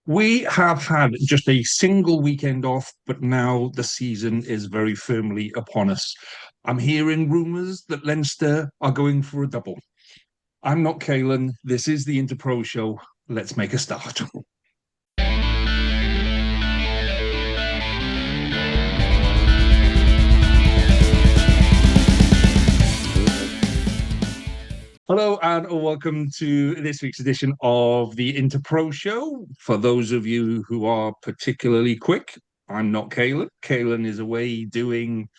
We have had just a single weekend off, but now the season is very firmly upon us. I'm hearing rumours that Leinster are going for a double. I'm not Caolan. This is the Interpro show. Let's make a start. Hello and welcome to this week's edition of the Interpro Show. For those of you who are particularly quick, I'm not Caolan. Caolan is away doing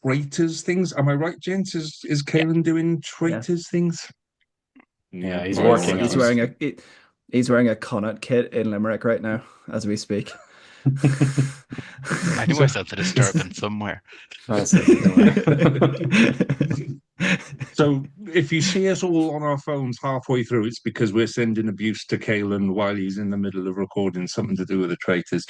traitors things. Am I right, gents? Is Yeah, Caolan doing Yeah, traitors things? yeah, he's Right, working right. he's on wearing he's wearing a Connacht kit in Limerick right now as we speak. it. I knew So, I felt a disturbance somewhere. That's it. so if you see us all on our phones halfway through, it's because we're sending abuse to Caolan while he's in the middle of recording something to do with the traitors.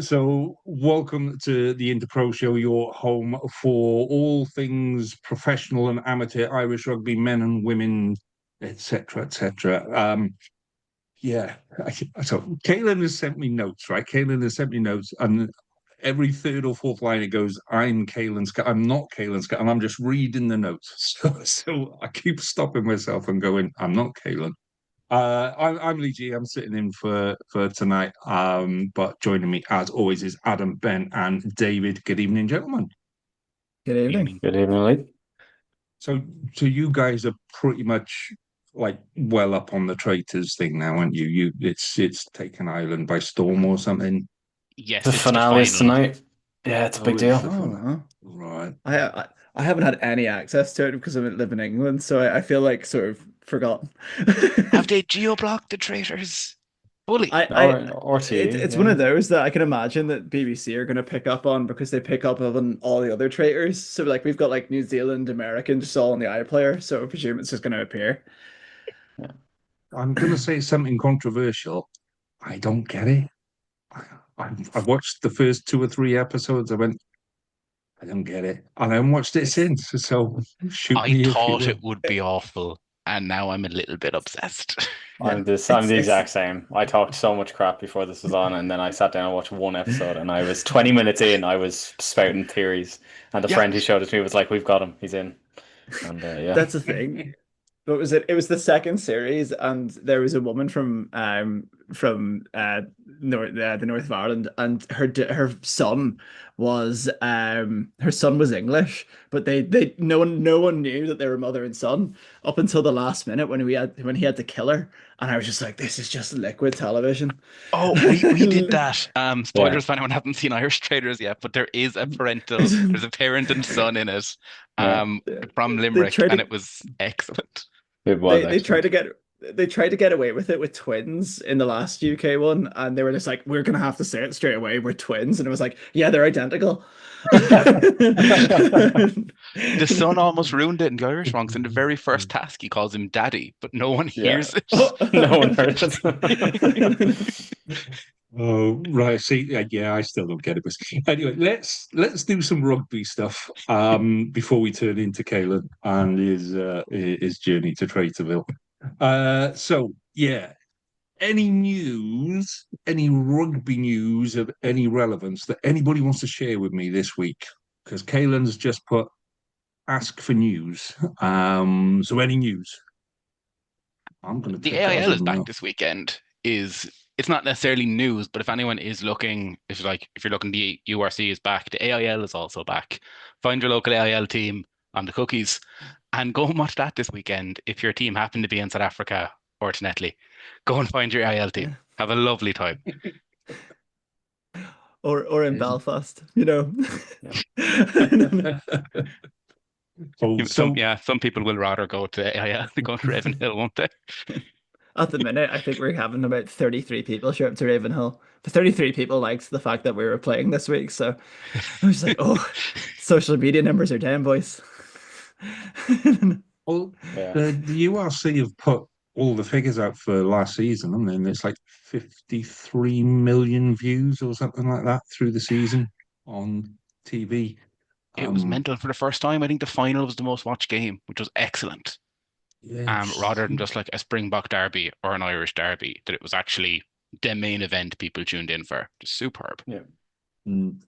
So welcome to the Interpro Show, your home for all things professional and amateur Irish rugby, men and women, etc., etc. Yeah. So Caolan has sent me notes, right? Caolan has sent me notes, and every third or fourth line it goes, "I'm Caolan Scott. I'm not Caolan Scott," and I'm just reading the notes. So I keep stopping myself and going, "I'm not Caolan." I'm Lee G. I'm sitting in for tonight. But joining me as always is Adam, Ben, and David. Good evening, gentlemen. Good evening. Evening. Good evening, Lee. So you guys are pretty much like well up on the traitors thing now, aren't you? It's taken Ireland by storm or something. Yes, The it's the finale is final. tonight. Yeah, it's a big Oh, deal. it's the Oh fun. no. Right. I haven't had any access to it because I live in England, so I feel like sort of forgotten. Have they geo-blocked the traitors fully? RTE, It's one yeah. of those that I can imagine that BBC are going to pick up on because they pick up on all the other traitors. So like we've got like New Zealand, American, just all on the iPlayer, so I presume it's just going to appear. Yeah. I'm gonna say something controversial. I don't get it. I watched the first two or three episodes. I went, I don't get it, and I haven't watched it It's since. So shoot I me if you thought will. it would be awful, and now I'm a little bit obsessed. yeah, I'm it's the it's exact same. I talked so much crap before this was on, and then I sat down and watched one episode, and I was 20 minutes in, I was spouting theories, and the Yeah, friend who showed it to me was like, "We've got him, he's in." And yeah. that's the thing. What was it? It was the second series, and there was a woman from the north of Ireland, and her son was English, but they no one knew that they were mother and son up until the last minute when he had to kill her, and I was just like, this is just liquid television. oh, we did that. Yeah. Spoilers if anyone hasn't seen Irish Traders yet, but there's a parent and son in it, Yeah. um, from They Limerick, tried and to it was excellent. It was they tried excellent. to get they tried to get away with it with twins in the last UK one, and they were just like, we're gonna have to say it straight away, we're twins, and it was like, yeah, they're identical. The son almost ruined it in the Irish one 'cause in the very first task he calls him daddy, but no one Yeah. hears it. No one heard it. Oh, right. See, yeah, I still don't get it. But anyway, let's do some rugby stuff before we turn into Caolan and his journey to Traitorville. So yeah, any rugby news of any relevance that anybody wants to share with me this week? Because Caolan's just put ask for news. So any news? I'm going to The take it as AIL a is back no. this weekend. It's not necessarily news, but if anyone is looking, if you're looking, the URC is back. The AIL is also back. Find your local AIL team on the cookies and go and watch that this weekend. If your team happen to be in South Africa or Tenetly, go and find your AIL team. Have a lovely time. or in Belfast, you know. Oh, so Some people will rather go to AIL than go to Ravenhill, won't they? At the minute, I think we're having about 33 people show up to Ravenhill. But 33 people liked the fact that we were playing this week. So I was like, oh, social media numbers are down, boys. well, Yeah. the URC have put all the figures out for last season, haven't they? And it's like 53 million views or something like that through the season on TV. It was Um, mental for the first time. I think the final was the most watched game, which was excellent. yeah, Rather than just like a Springbok derby or an Irish derby, that it was actually the main event people tuned in for. Just superb. Yeah. Mm.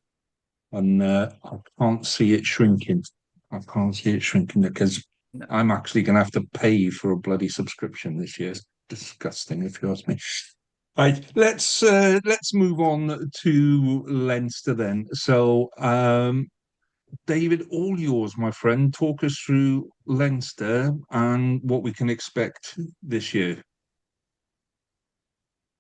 And I can't see it shrinking. I can't see it shrinking because No. I'm actually going to have to pay for a bloody subscription this year. It's disgusting, if you ask me. Right, let's move on to Leinster then. So, David, all yours, my friend. Talk us through Leinster and what we can expect this year.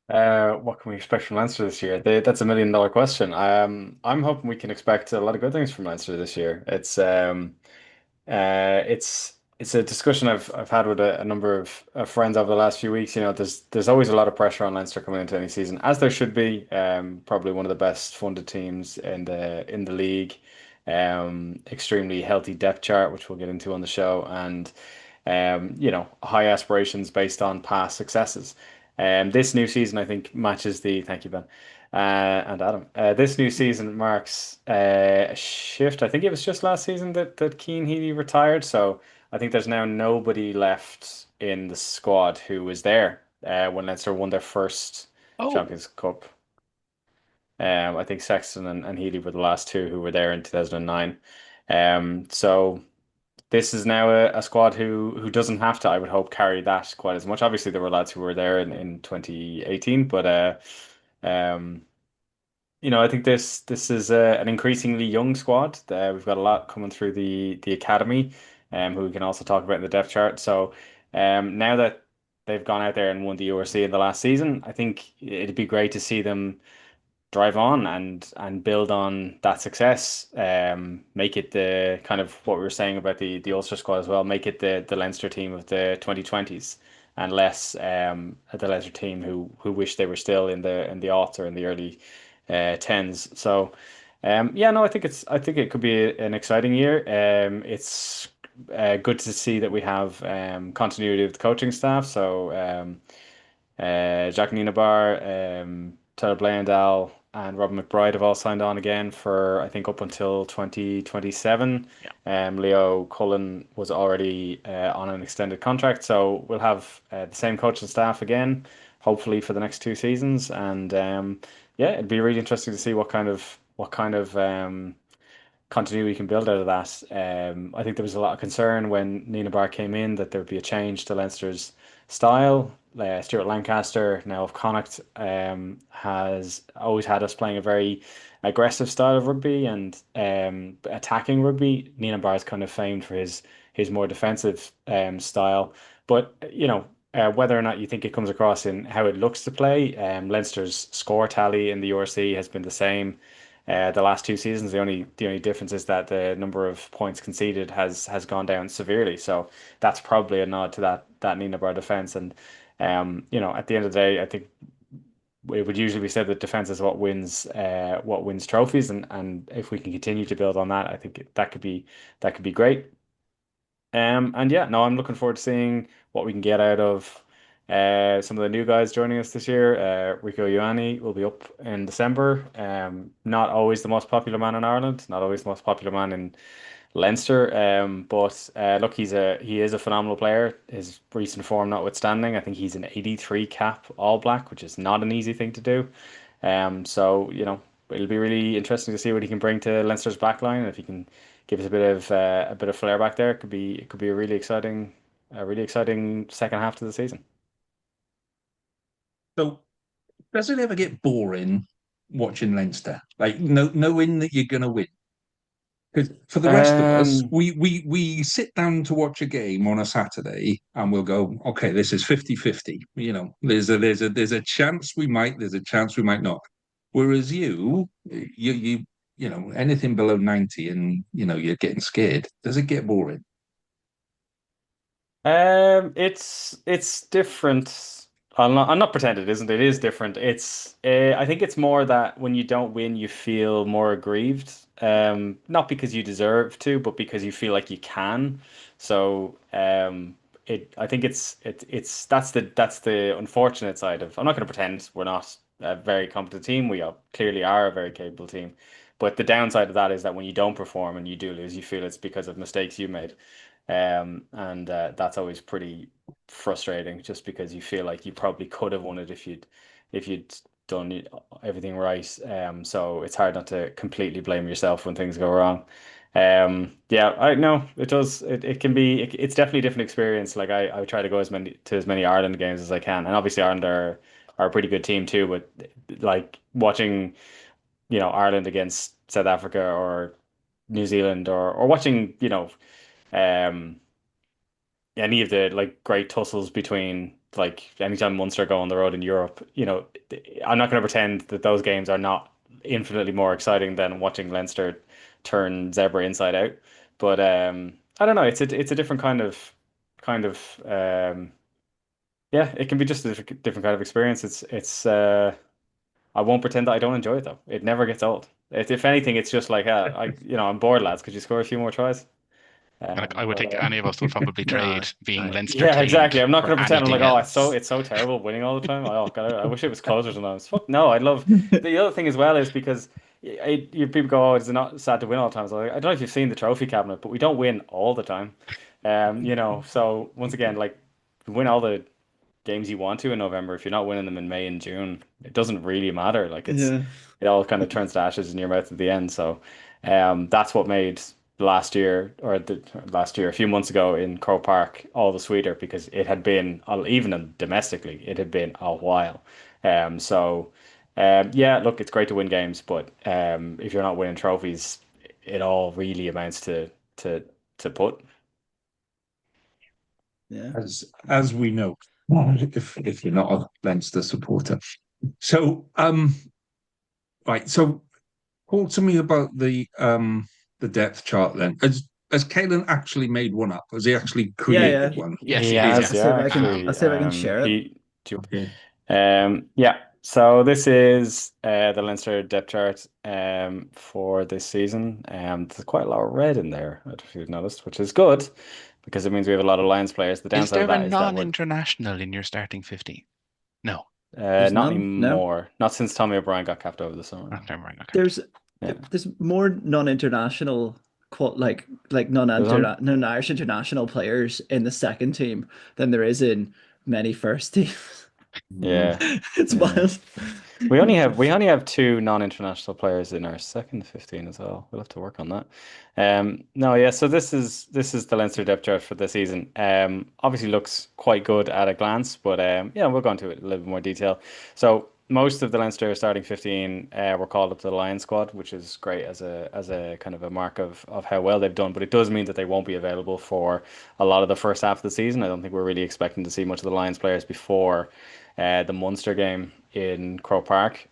What can we expect from Leinster this year? That's $1 million question. I'm hoping we can expect a lot of good things from Leinster this year. It's a discussion I've had with a number of friends over the last few weeks. You know, there's always a lot of pressure on Leinster coming into any season, as there should be. Probably one of the best funded teams in the league. Extremely healthy depth chart, which we'll get into on the show, and you know, high aspirations based on past successes. This new season, I think, matches the. Thank you, Ben. And Adam. This new season marks a shift. I think it was just last season that Keane Healy retired. So I think there's now nobody left in the squad who was there when Leinster won their first Oh, Champions Cup. I think Sexton and Healy were the last two who were there in 2009. So this is now a squad who doesn't have to, I would hope, carry that quite as much. Obviously, there were lads who were there in 2018, but um, you know, I think this is an increasingly young squad. We've got a lot coming through the academy, who we can also talk about in the depth chart. So, now that they've gone out there and won the URC in the last season, I think it'd be great to see them drive on and build on that success. Make it the kind of what we were saying about the Ulster squad as well. Make it the Leinster team of the 2020s and less the Leinster team who wish they were still in the aughts or in the early tens. So yeah, no, I think it could be an exciting year. It's good to see that we have continuity of the coaching staff. So Jack Nienaber, Tyler Blandal, and Robin McBride have all signed on again for I think up until 2027. yeah. Leo Cullen was already on an extended contract, so we'll have the same coaching staff again, hopefully for the next two seasons. And yeah, it'd be really interesting to see what kind of continuity we can build out of that. I think there was a lot of concern when Nina Bar came in that there would be a change to Leinster's style. Stuart Lancaster, now of Connacht, has always had us playing a very aggressive style of rugby and attacking rugby. Nina Bar is kind of famed for his more defensive style. But you know, whether or not you think it comes across in how it looks to play, Leinster's score tally in the URC has been the same the last two seasons. The only difference is that the number of points conceded has gone down severely. So that's probably a nod to that Nina Bar defense. And you know, at the end of the day, I think it would usually be said that defense is what wins trophies. And if we can continue to build on that, I think that could be great. And yeah, no, I'm looking forward to seeing what we can get out of some of the new guys joining us this year. Rico Ioane will be up in December. Not always the most popular man in Ireland, not always the most popular man in Leinster. But look, he is a phenomenal player. His recent form notwithstanding, I think he's an 83 cap All Black, which is not an easy thing to do. So you know, it'll be really interesting to see what he can bring to Leinster's backline, and if he can give us a bit of flair back there. It could be a really exciting second half to the season. So, does it ever get boring watching Leinster? Like, knowing that you're going to win? Because for the rest of us, Um, we sit down to watch a game on a Saturday and we'll go, okay, this is 50-50. You know, there's a chance we might, there's a chance we might not. Whereas you know, anything below 90 and you're getting scared. Does it get boring? it's different. I'm not pretending it isn't. It is different. I think it's more that when you don't win, you feel more aggrieved. Not because you deserve to, but because you feel like you can. So, I think it's that's the unfortunate side of. I'm not going to pretend we're not a very competent team. Clearly are a very capable team. But the downside of that is that when you don't perform and you do lose, you feel it's because of mistakes you made. And that's always pretty frustrating just because you feel like you probably could have won it if you'd done everything right. So it's hard not to completely blame yourself when things go wrong. Yeah, I know it does. It can be. It's definitely a different experience. Like I try to go as many Ireland games as I can, and obviously Ireland are a pretty good team too. But like watching, Ireland against South Africa or New Zealand, or watching, um, any of the like great tussles between like anytime Munster go on the road in Europe, I'm not going to pretend that those games are not infinitely more exciting than watching Leinster turn zebra inside out. But I don't know. It's a different kind of yeah. It can be just a different kind of experience. It's. I won't pretend that I don't enjoy it though. It never gets old. If anything, it's just like I'm bored, lads. Could you score a few more tries? And like, I would But think any of us would probably Nah, trade being I Leinster yeah, exactly. teamed I'm not for going to pretend I'm like, anything oh, it's so else. it's so terrible winning all the time. Oh God, I wish it was closer sometimes. Fuck no, I'd love. The other thing as well is because people go, oh, it's not sad to win all the time. So I don't know if you've seen the trophy cabinet, but we don't win all the time. So once again, like win all the games you want to in November. If you're not winning them in May and June, it doesn't really matter. Like yeah. it all kind of turns to ashes in your mouth at the end. So, that's what made last year, a few months ago in Croke Park, all the sweeter because it had been even domestically, it had been a while. So, yeah, look, it's great to win games, but if you're not winning trophies, it all really amounts to to put. Yeah. as we know, if you're not a Leinster supporter. So right, so talk to me about the depth chart then. Has Caolan actually made one up? Has he actually Yeah, yeah. created one? Yes, He he has. has, Yeah. I'll see if yeah, I can. actually. I'll see if I can share it. Okay. Yeah. So this is the Leinster depth chart for this season. There's quite a lot of red in there, I don't know if you've noticed, which is good because it means we have a lot of Lions players. The Is downside of there a that is that we're non-international in your starting 15? No. There's not none. No. anymore. Not since Tommy O'Brien got capped over the summer. Oh, never mind. Okay. There's Yeah. there's more non-international like There's on. non-Irish international players in the second team than there is in many first teams. Yeah. It's Yeah. wild. We only have two non-international players in our second 15 as well. We'll have to work on that. No, yeah. So this is the Leinster depth chart for the season. Obviously looks quite good at a glance, but yeah, we'll go into it in a little bit more detail. So most of the Leinster starting 15 were called up to the Lions squad, which is great as a kind of a mark of how well they've done. But it does mean that they won't be available for a lot of the first half of the season. I don't think we're really expecting to see much of the Lions players before the Munster game in Croke Park.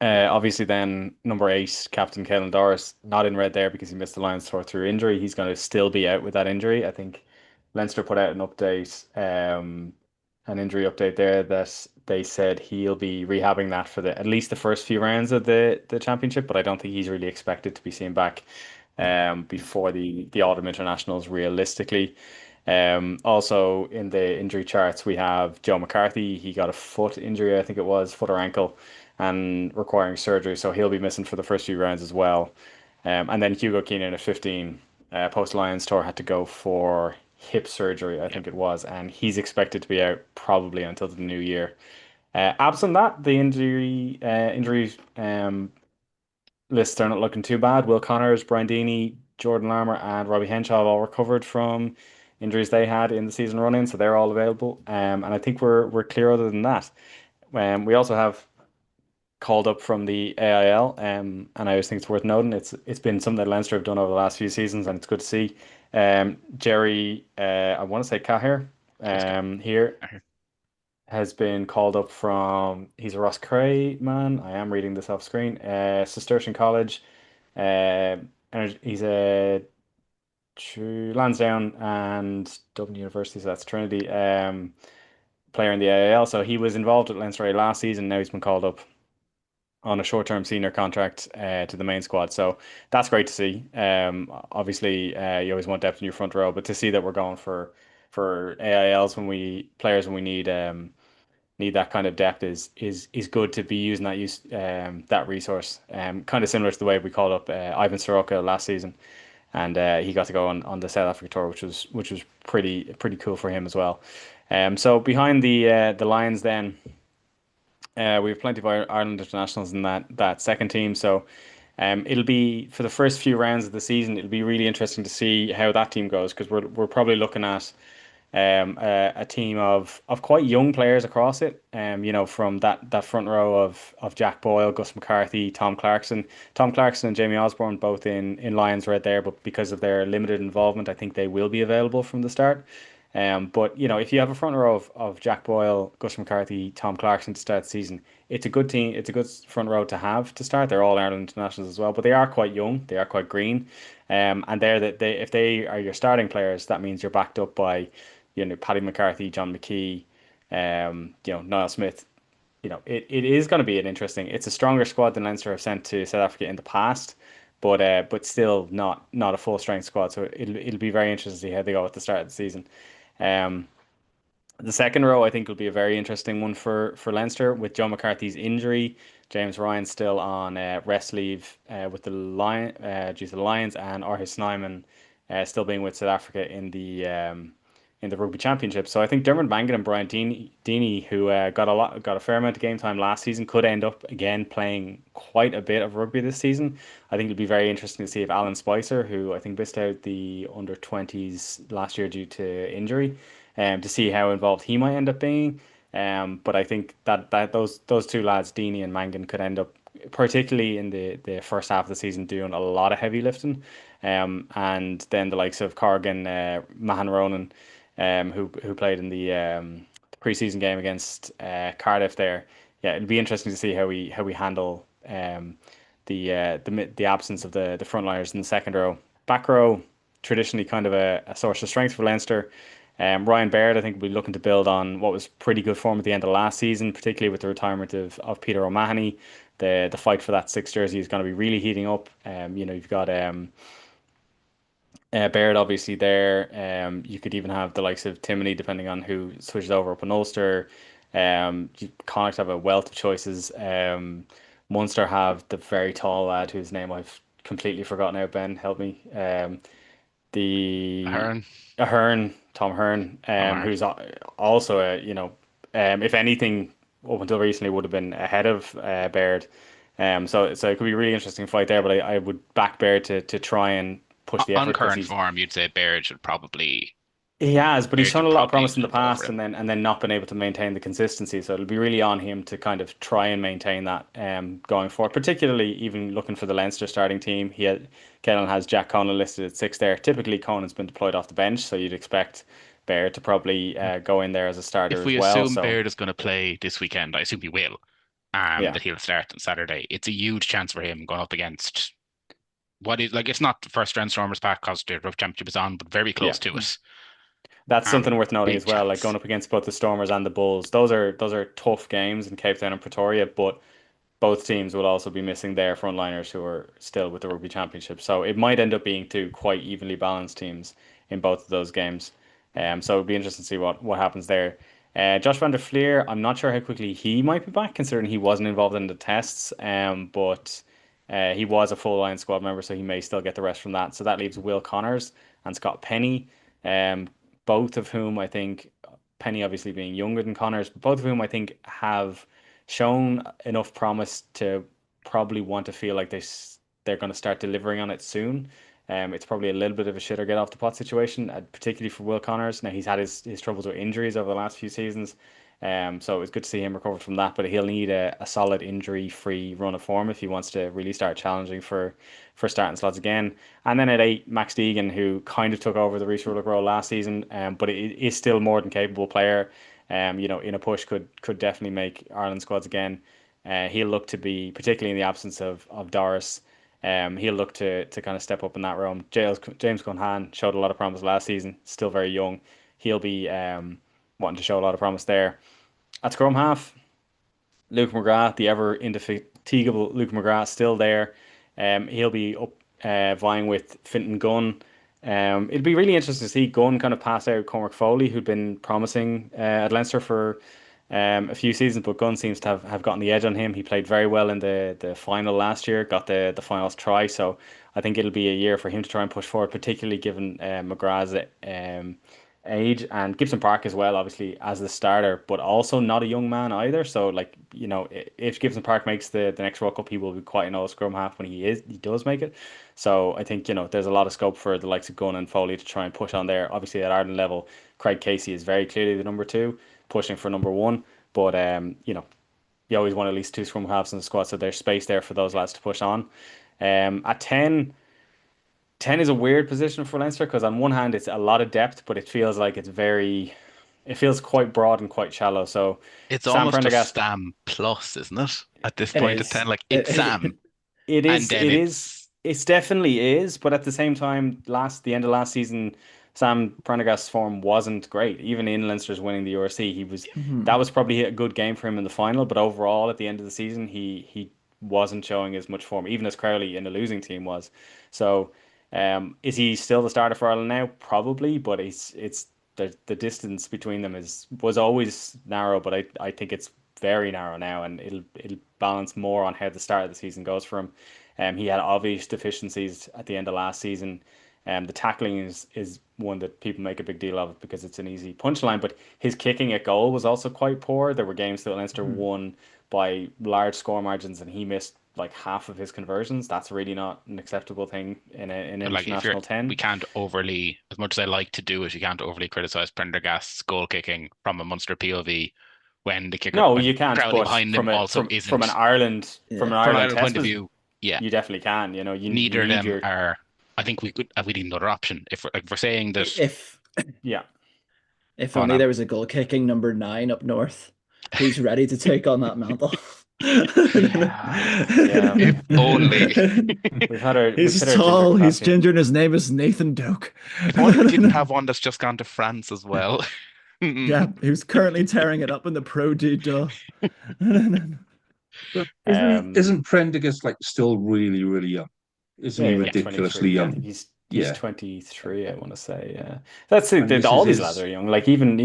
Obviously, then number eight, Captain Caolan Doris, not in red there because he missed the Lions tour through injury. He's going to still be out with that injury. I think Leinster put out an injury update there that they said he'll be rehabbing that for at least the first few rounds of the championship, but I don't think he's really expected to be seen back before the autumn internationals realistically. Also in the injury charts, we have Joe McCarthy. He got a foot injury, I think it was, foot or ankle, and requiring surgery. So he'll be missing for the first few rounds as well. And then Hugo Keenan at 15, post Lions tour, had to go for hip surgery, I Yeah. think it was, and he's expected to be out probably until the new year. Absent that, the injury lists are not looking too bad. Will Connors, Brian Deeney, Jordan Larmour, and Robbie Henshaw have all recovered from injuries they had in the season run-in, so they're all available. And I think we're clear other than that. We also have called up from the AIL, and I always think it's worth noting. It's been something that Leinster have done over the last few seasons, and it's good to see. Jerry, I want to say Cahir, here Okay. has been called up from. He's a Ross Cray man. I am reading this off screen. Cistercian College. And he's a Lansdowne and Dublin University, so that's Trinity. Player in the AIL. So he was involved at Leinster A last season. Now he's been called up on a short-term senior contract to the main squad. So that's great to see. Obviously, you always want depth in your front row, but to see that we're going for AILs when we need that kind of depth is good to be using that resource. Kind of similar to the way we called up Ivan Soroka last season, and he got to go on the South Africa tour, which was pretty cool for him as well. So behind the Lions, then we have plenty of Ireland internationals in that second team. So it'll be for the first few rounds of the season. It'll be really interesting to see how that team goes because we're probably looking at a team of quite young players across it. From that front row of Jack Boyle, Gus McCarthy, Tom Clarkson. Tom Clarkson and Jamie Osborne both in Lions right there, but because of their limited involvement, I think they will be available from the start. But if you have a front row of Jack Boyle, Gus McCarthy, Tom Clarkson to start the season, it's a good team. It's a good front row to have to start. They're all Ireland internationals as well, but they are quite young. They are quite green, and if they are your starting players, that means you're backed up by Paddy McCarthy, John McKee, Niall Smith. It is going to be it's a stronger squad than Leinster have sent to South Africa in the past, but still not a full strength squad. So it'll be very interesting to see how they go at the start of the season. Um, the second row, I think, will be a very interesting one for Leinster with Joe McCarthy's injury. James Ryan still on rest leave with the due to the Lions, and Orhys Snyman still being with South Africa in the rugby championship. So I think Dermot Mangan and Brian Deeney, who got a fair amount of game time last season, could end up again playing quite a bit of rugby this season. I think it'll be very interesting to see if Alan Spicer, who I think missed out the under 20s last year due to injury, to see how involved he might end up being. But I think that those two lads, Deeney and Mangan, could end up, particularly in the first half of the season, doing a lot of heavy lifting. And then the likes of Corrigan, Mahan Ronan, who played in the preseason game against Cardiff there. Yeah, it'll be interesting to see how we handle the absence of the frontliners in the second row. Back row, traditionally kind of a source of strength for Leinster. Ryan Baird, I think, will be looking to build on what was pretty good form at the end of last season, particularly with the retirement of Peter O'Mahony. The fight for that sixth jersey is going to be really heating up. You've got Baird obviously there. You could even have the likes of Timoney, depending on who switches over up in Ulster. Connacht have a wealth of choices. Munster have the very tall lad whose name I've completely forgotten now. Ben, help me. The Ahern. Ahern, Tom Hearn, Ahern. who's also if anything, up until recently would have been ahead of Baird. So it could be a really interesting fight there, but I would back Baird to try and push the On effort because current form, you'd say he has, but he's Baird shown a should lot of probably promise in the jump over past him. and then not been able to maintain the consistency. So it'll be really on him to kind of try and maintain that going forward, particularly even looking for the Leinster starting team. Caolan has Jack Conan listed at six there. Typically, Conan's been deployed off the bench, so you'd expect Baird to probably go in there as a starter If as we well. assume So Baird is going to play this weekend, I assume he will, yeah, that he'll start on Saturday. It's a huge chance for him going up against what is like, it's not the first round Stormers pack because the rough championship is on, but very yeah. close to it. That's something worth noting Big as well. Like chance. going up against both the Stormers and the Bulls, those are tough games in Cape Town and Pretoria, but both teams will also be missing their frontliners who are still with the Rugby Championship. So it might end up being two quite evenly balanced teams in both of those games. So it'll be interesting to see what happens there. Josh van der Fleer, I'm not sure how quickly he might be back, considering he wasn't involved in the tests. But he was a full line squad member, so he may still get the rest from that. So that leaves Will Connors and Scott Penny, um, both of whom I think, Penny obviously being younger than Connors, but both of whom I think have shown enough promise to probably want to feel like they're going to start delivering on it soon. It's probably a little bit of a shit or get off the pot situation, particularly for Will Connors. Now he's had his troubles with injuries over the last few seasons, so it's good to see him recover from that. But he'll need a solid injury-free run of form if he wants to really start challenging for starting slots again. And then at eight, Max Deegan, who kind of took over the Reece Rullick role last season, but it is still more than capable player. In a push could definitely make Ireland squads again. He'll look to be, particularly in the absence of Doris, he'll look to kind of step up in that realm. James Conhan showed a lot of promise last season, still very young. He'll be wanting to show a lot of promise there. At scrum half, Luke McGrath, the ever indefatigable Luke McGrath, still there. He'll be up vying with Fintan Gunn. It'd be really interesting to see Gunn kind of pass out Cormac Foley, who'd been promising at Leinster for a few seasons, but Gunn seems to have gotten the edge on him. He played very well in the final last year, got the finals try. So I think it'll be a year for him to try and push forward, particularly given McGrath's age, and Gibson Park as well, obviously as the starter, but also not a young man either. So like, if Gibson Park makes the next World Cup, he will be quite an old scrum half when he does make it. So I think there's a lot of scope for the likes of Gunn and Foley to try and push on there. Obviously at Ireland level, Craig Casey is very clearly the number two, pushing for number one. But you always want at least two scrum halves in the squad, so there's space there for those lads to push on. At 10 is a weird position for Leinster because on one hand it's a lot of depth, but it feels like it feels quite broad and quite shallow. So It's Sam almost just Prendergast, Sam plus, isn't it? At this it point at is. 10, like it's It, Sam, It and is, then it is, it definitely is, but at the same time, the end of last season, Sam Prendergast's form wasn't great. Even in Leinster's winning the URC, that Mhm. was probably a good game for him in the final, but overall at the end of the season, he wasn't showing as much form, even as Crowley in the losing team was. So, is he still the starter for Ireland now? Probably, but it's the distance between them was always narrow, but I think it's very narrow now, and it'll balance more on how the start of the season goes for him. He had obvious deficiencies at the end of last season. The tackling is one that people make a big deal of because it's an easy punchline, but his kicking at goal was also quite poor. There were games that Leinster Mhm. won by large score margins, and he missed like half of his conversions. That's really not an acceptable thing in an like if you're, international we 10. can't overly, as much as I like to do it, you can't overly criticize Prendergast's goal kicking from a Munster POV No, when you can't, Crowley but behind him also from an isn't. Yeah. An From an Ireland Ireland test point of was view, yeah, you definitely can. You neither of need them your are. I think we need another option. If we're saying that, If yeah. if oh only no, there was a goal kicking number 9 up north, who's ready to take on that mantle. Yeah. if only. We've He's hit our ginger tall, he's capacity. ginger, and his name is Nathan Doak. If only we didn't have one that's just gone to France as well. Yeah, who's currently tearing it up in the Pro D2. But Um, isn't Prendergast like still really, really young? Isn't yeah, he he's like ridiculously 23. I young? think he's Yeah. 23, I want to say. Yeah. That's it. And this All is these lads his are young. Like even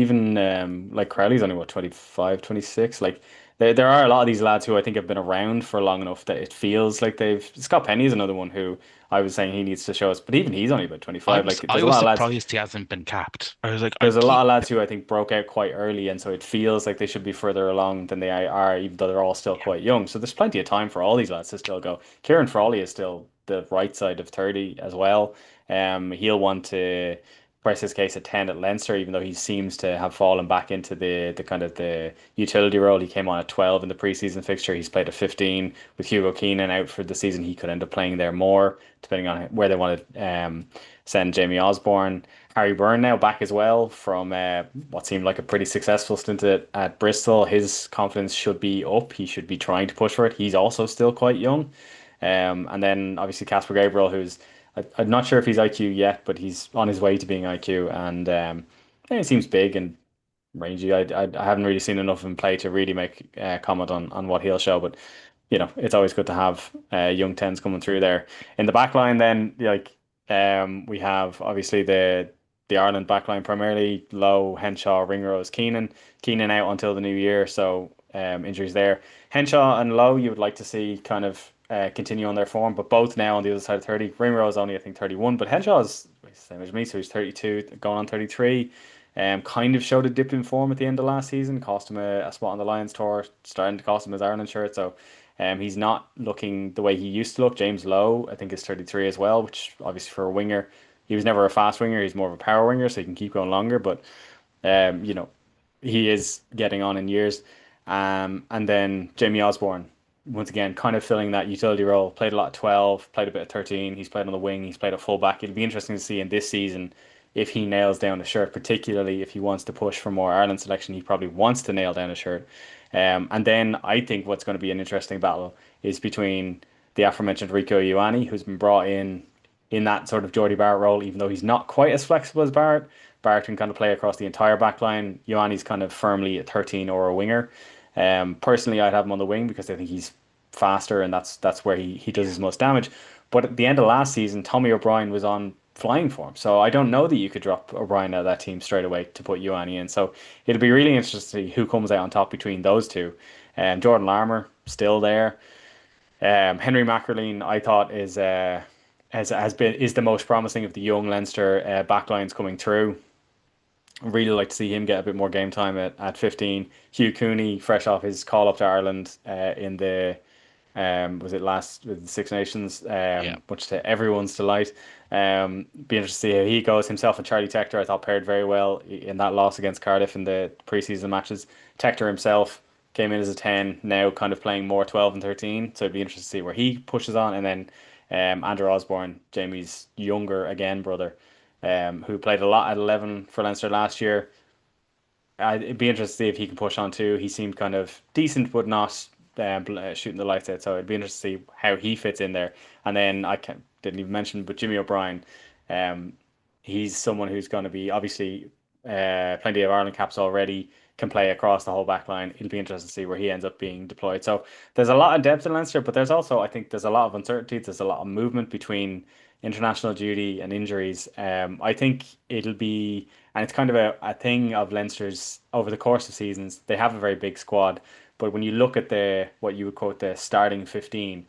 like Crowley's only what 25, 26. Like there are a lot of these lads who I think have been around for long enough that it feels like they've Scott Penny is another one who I was saying he needs to show us, but even he's only about 25. Like I there's a was lot of lads surprised he hasn't been capped. I was like, I there's a lot keep of lads who I think broke out quite early, and so it feels like they should be further along than they are, even though they're all still yeah. quite young. So there's plenty of time for all these lads to still go. Kieran Frawley is still the right side of 30 as well. He'll want to press his case at 10 at Leinster, even though he seems to have fallen back into the kind of the utility role. He came on at 12 in the preseason fixture. He's played at 15 with Hugo Keenan out for the season. He could end up playing there more, depending on where they want to send Jamie Osborne. Harry Byrne now back as well from what seemed like a pretty successful stint at Bristol. His confidence should be up. He should be trying to push for it. He's also still quite young. And then obviously Casper Gabriel, I'm not sure if he's IQ yet, but he's on his way to being IQ. And yeah, he seems big and rangy. I haven't really seen enough of him play to really make comment on what he'll show. But it's always good to have young tens coming through there. In the back line, then, like, we have obviously the Ireland back line primarily Lowe, Henshaw, Ringrose, Keenan. Keenan out until the new year, so injuries there. Henshaw and Lowe, you would like to see kind of continue on their form, but both now on the other side of 30. Ringrose only, I think, 31, but Henshaw's the same as me, so he's 32, going on 33. Kind of showed a dip in form at the end of last season, cost him a spot on the Lions tour, starting to cost him his Ireland shirt. So he's not looking the way he used to look. James Lowe, I think, is 33 as well, which obviously for a winger, he was never a fast winger. He's more of a power winger, so he can keep going longer. But um, you know, he is getting on in years. And then Jamie Osborne, once again, kind of filling that utility role. Played a lot at 12, played a bit at 13. He's played on the wing, he's played at fullback. It'll be interesting to see in this season if he nails down a shirt, particularly if he wants to push for more Ireland selection. He probably wants to nail down a shirt. And then I think what's going to be an interesting battle is between the aforementioned Rico Ioane, who's been brought in that sort of Geordie Barrett role, even though he's not quite as flexible as Barrett. Barrett can kind of play across the entire back line. Ioane's kind of firmly a 13 or a winger. Personally, I'd have him on the wing because I think he's faster and that's where he does his most damage. But at the end of last season, Tommy O'Brien was on flying form. So I don't know that you could drop O'Brien out of that team straight away to put Ioane in. So it'll be really interesting to see who comes out on top between those two. Jordan Larmour still there. Henry Mackerleen, I thought is the most promising of the young Leinster backlines coming through. Really like to see him get a bit more game time at 15. Hugh Cooney, fresh off his call up to Ireland in the was it last with the Six Nations, Yeah. much to everyone's delight. Be interested to see how he goes. Himself and Charlie Tector, I thought paired very well in that loss against Cardiff in the preseason matches. Tector himself came in as a 10, now kind of playing more 12 and 13. So it'd be interesting to see where he pushes on. And then Andrew Osborne, Jamie's younger again brother, who played a lot at 11 for Leinster last year. It'd be interesting to see if he can push on too. He seemed kind of decent, but not shooting the lights out. So it'd be interesting to see how he fits in there. And then didn't even mention, but Jimmy O'Brien, um, he's someone who's going to be obviously plenty of Ireland caps already, can play across the whole back line. It'll be interesting to see where he ends up being deployed. So there's a lot of depth in Leinster, but there's also, I think, there's a lot of uncertainty. There's a lot of movement between international duty and injuries. I think it'll be, and it's kind of a thing of Leinster's over the course of seasons. They have a very big squad, but when you look at the what you would quote the starting 15,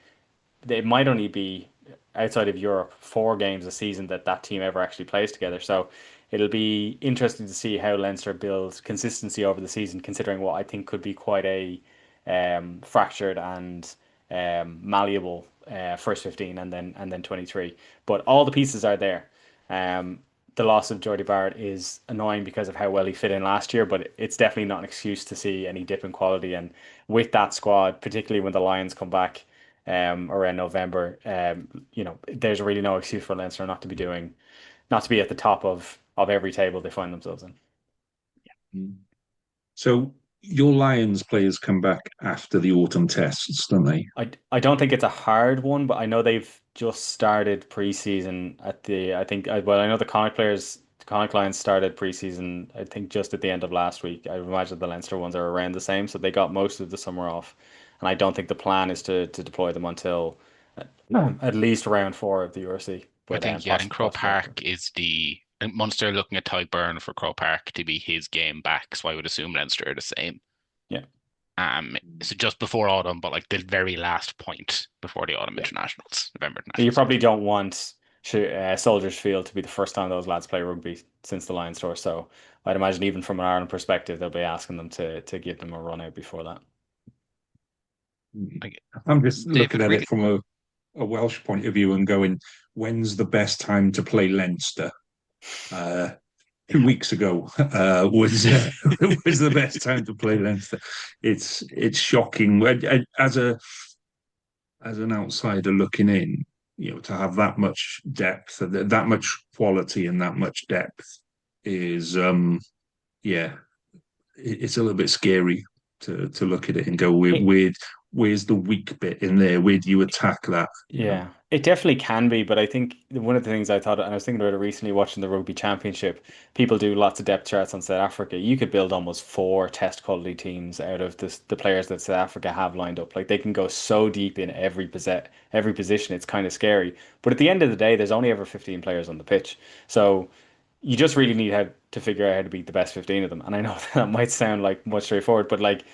it might only be outside of Europe 4 games a season that that team ever actually plays together. So it'll be interesting to see how Leinster builds consistency over the season, considering what I think could be quite a fractured and malleable first 15 and then 23. But all the pieces are there. The loss of Jordy Barrett is annoying because of how well he fit in last year, but it's definitely not an excuse to see any dip in quality. And with that squad, particularly when the Lions come back around November, there's really no excuse for Leinster not to be at the top of every table they find themselves in. So your Lions players come back after the autumn tests, don't they? I don't think it's a hard one, but I know they've just started preseason I know the Connacht Lions started preseason, I think just at the end of last week. I imagine the Leinster ones are around the same, so they got most of the summer off. And I don't think the plan is to deploy them until at least round 4 of the URC, I but think, yeah, I think Crow possibly after. Park is I think Munster looking at Ty Byrne for Crow Park to be his game back, so I would assume Leinster are the same. Yeah. So just before autumn, but like the very last point before the autumn Yeah. internationals, November You internationals. probably don't want Soldiers Field to be the first time those lads play rugby since the Lions tour. So I'd imagine even from an Ireland perspective, they'll be asking them to give them a run out before that. Like, I'm just David, looking at really, it from a Welsh point of view and going, when's the best time to play Leinster? 2 weeks ago was the best time to play Leinster. It's shocking. As an outsider looking in, to have that much depth, that much quality, and that much depth is, yeah, it's a little bit scary to look at it and go, where's the weak bit in there? Where do you attack that? Yeah, it definitely can be, but I think one of the things I thought, and I was thinking about it recently watching the Rugby Championship, people do lots of depth charts on South Africa. You could build almost 4 test quality teams out of the players that South Africa have lined up. Like they can go so deep in every position, it's kind of scary. But at the end of the day, there's only ever 15 players on the pitch. So you just really need to figure out how to beat the best 15 of them. And I know that might sound like much straightforward, but like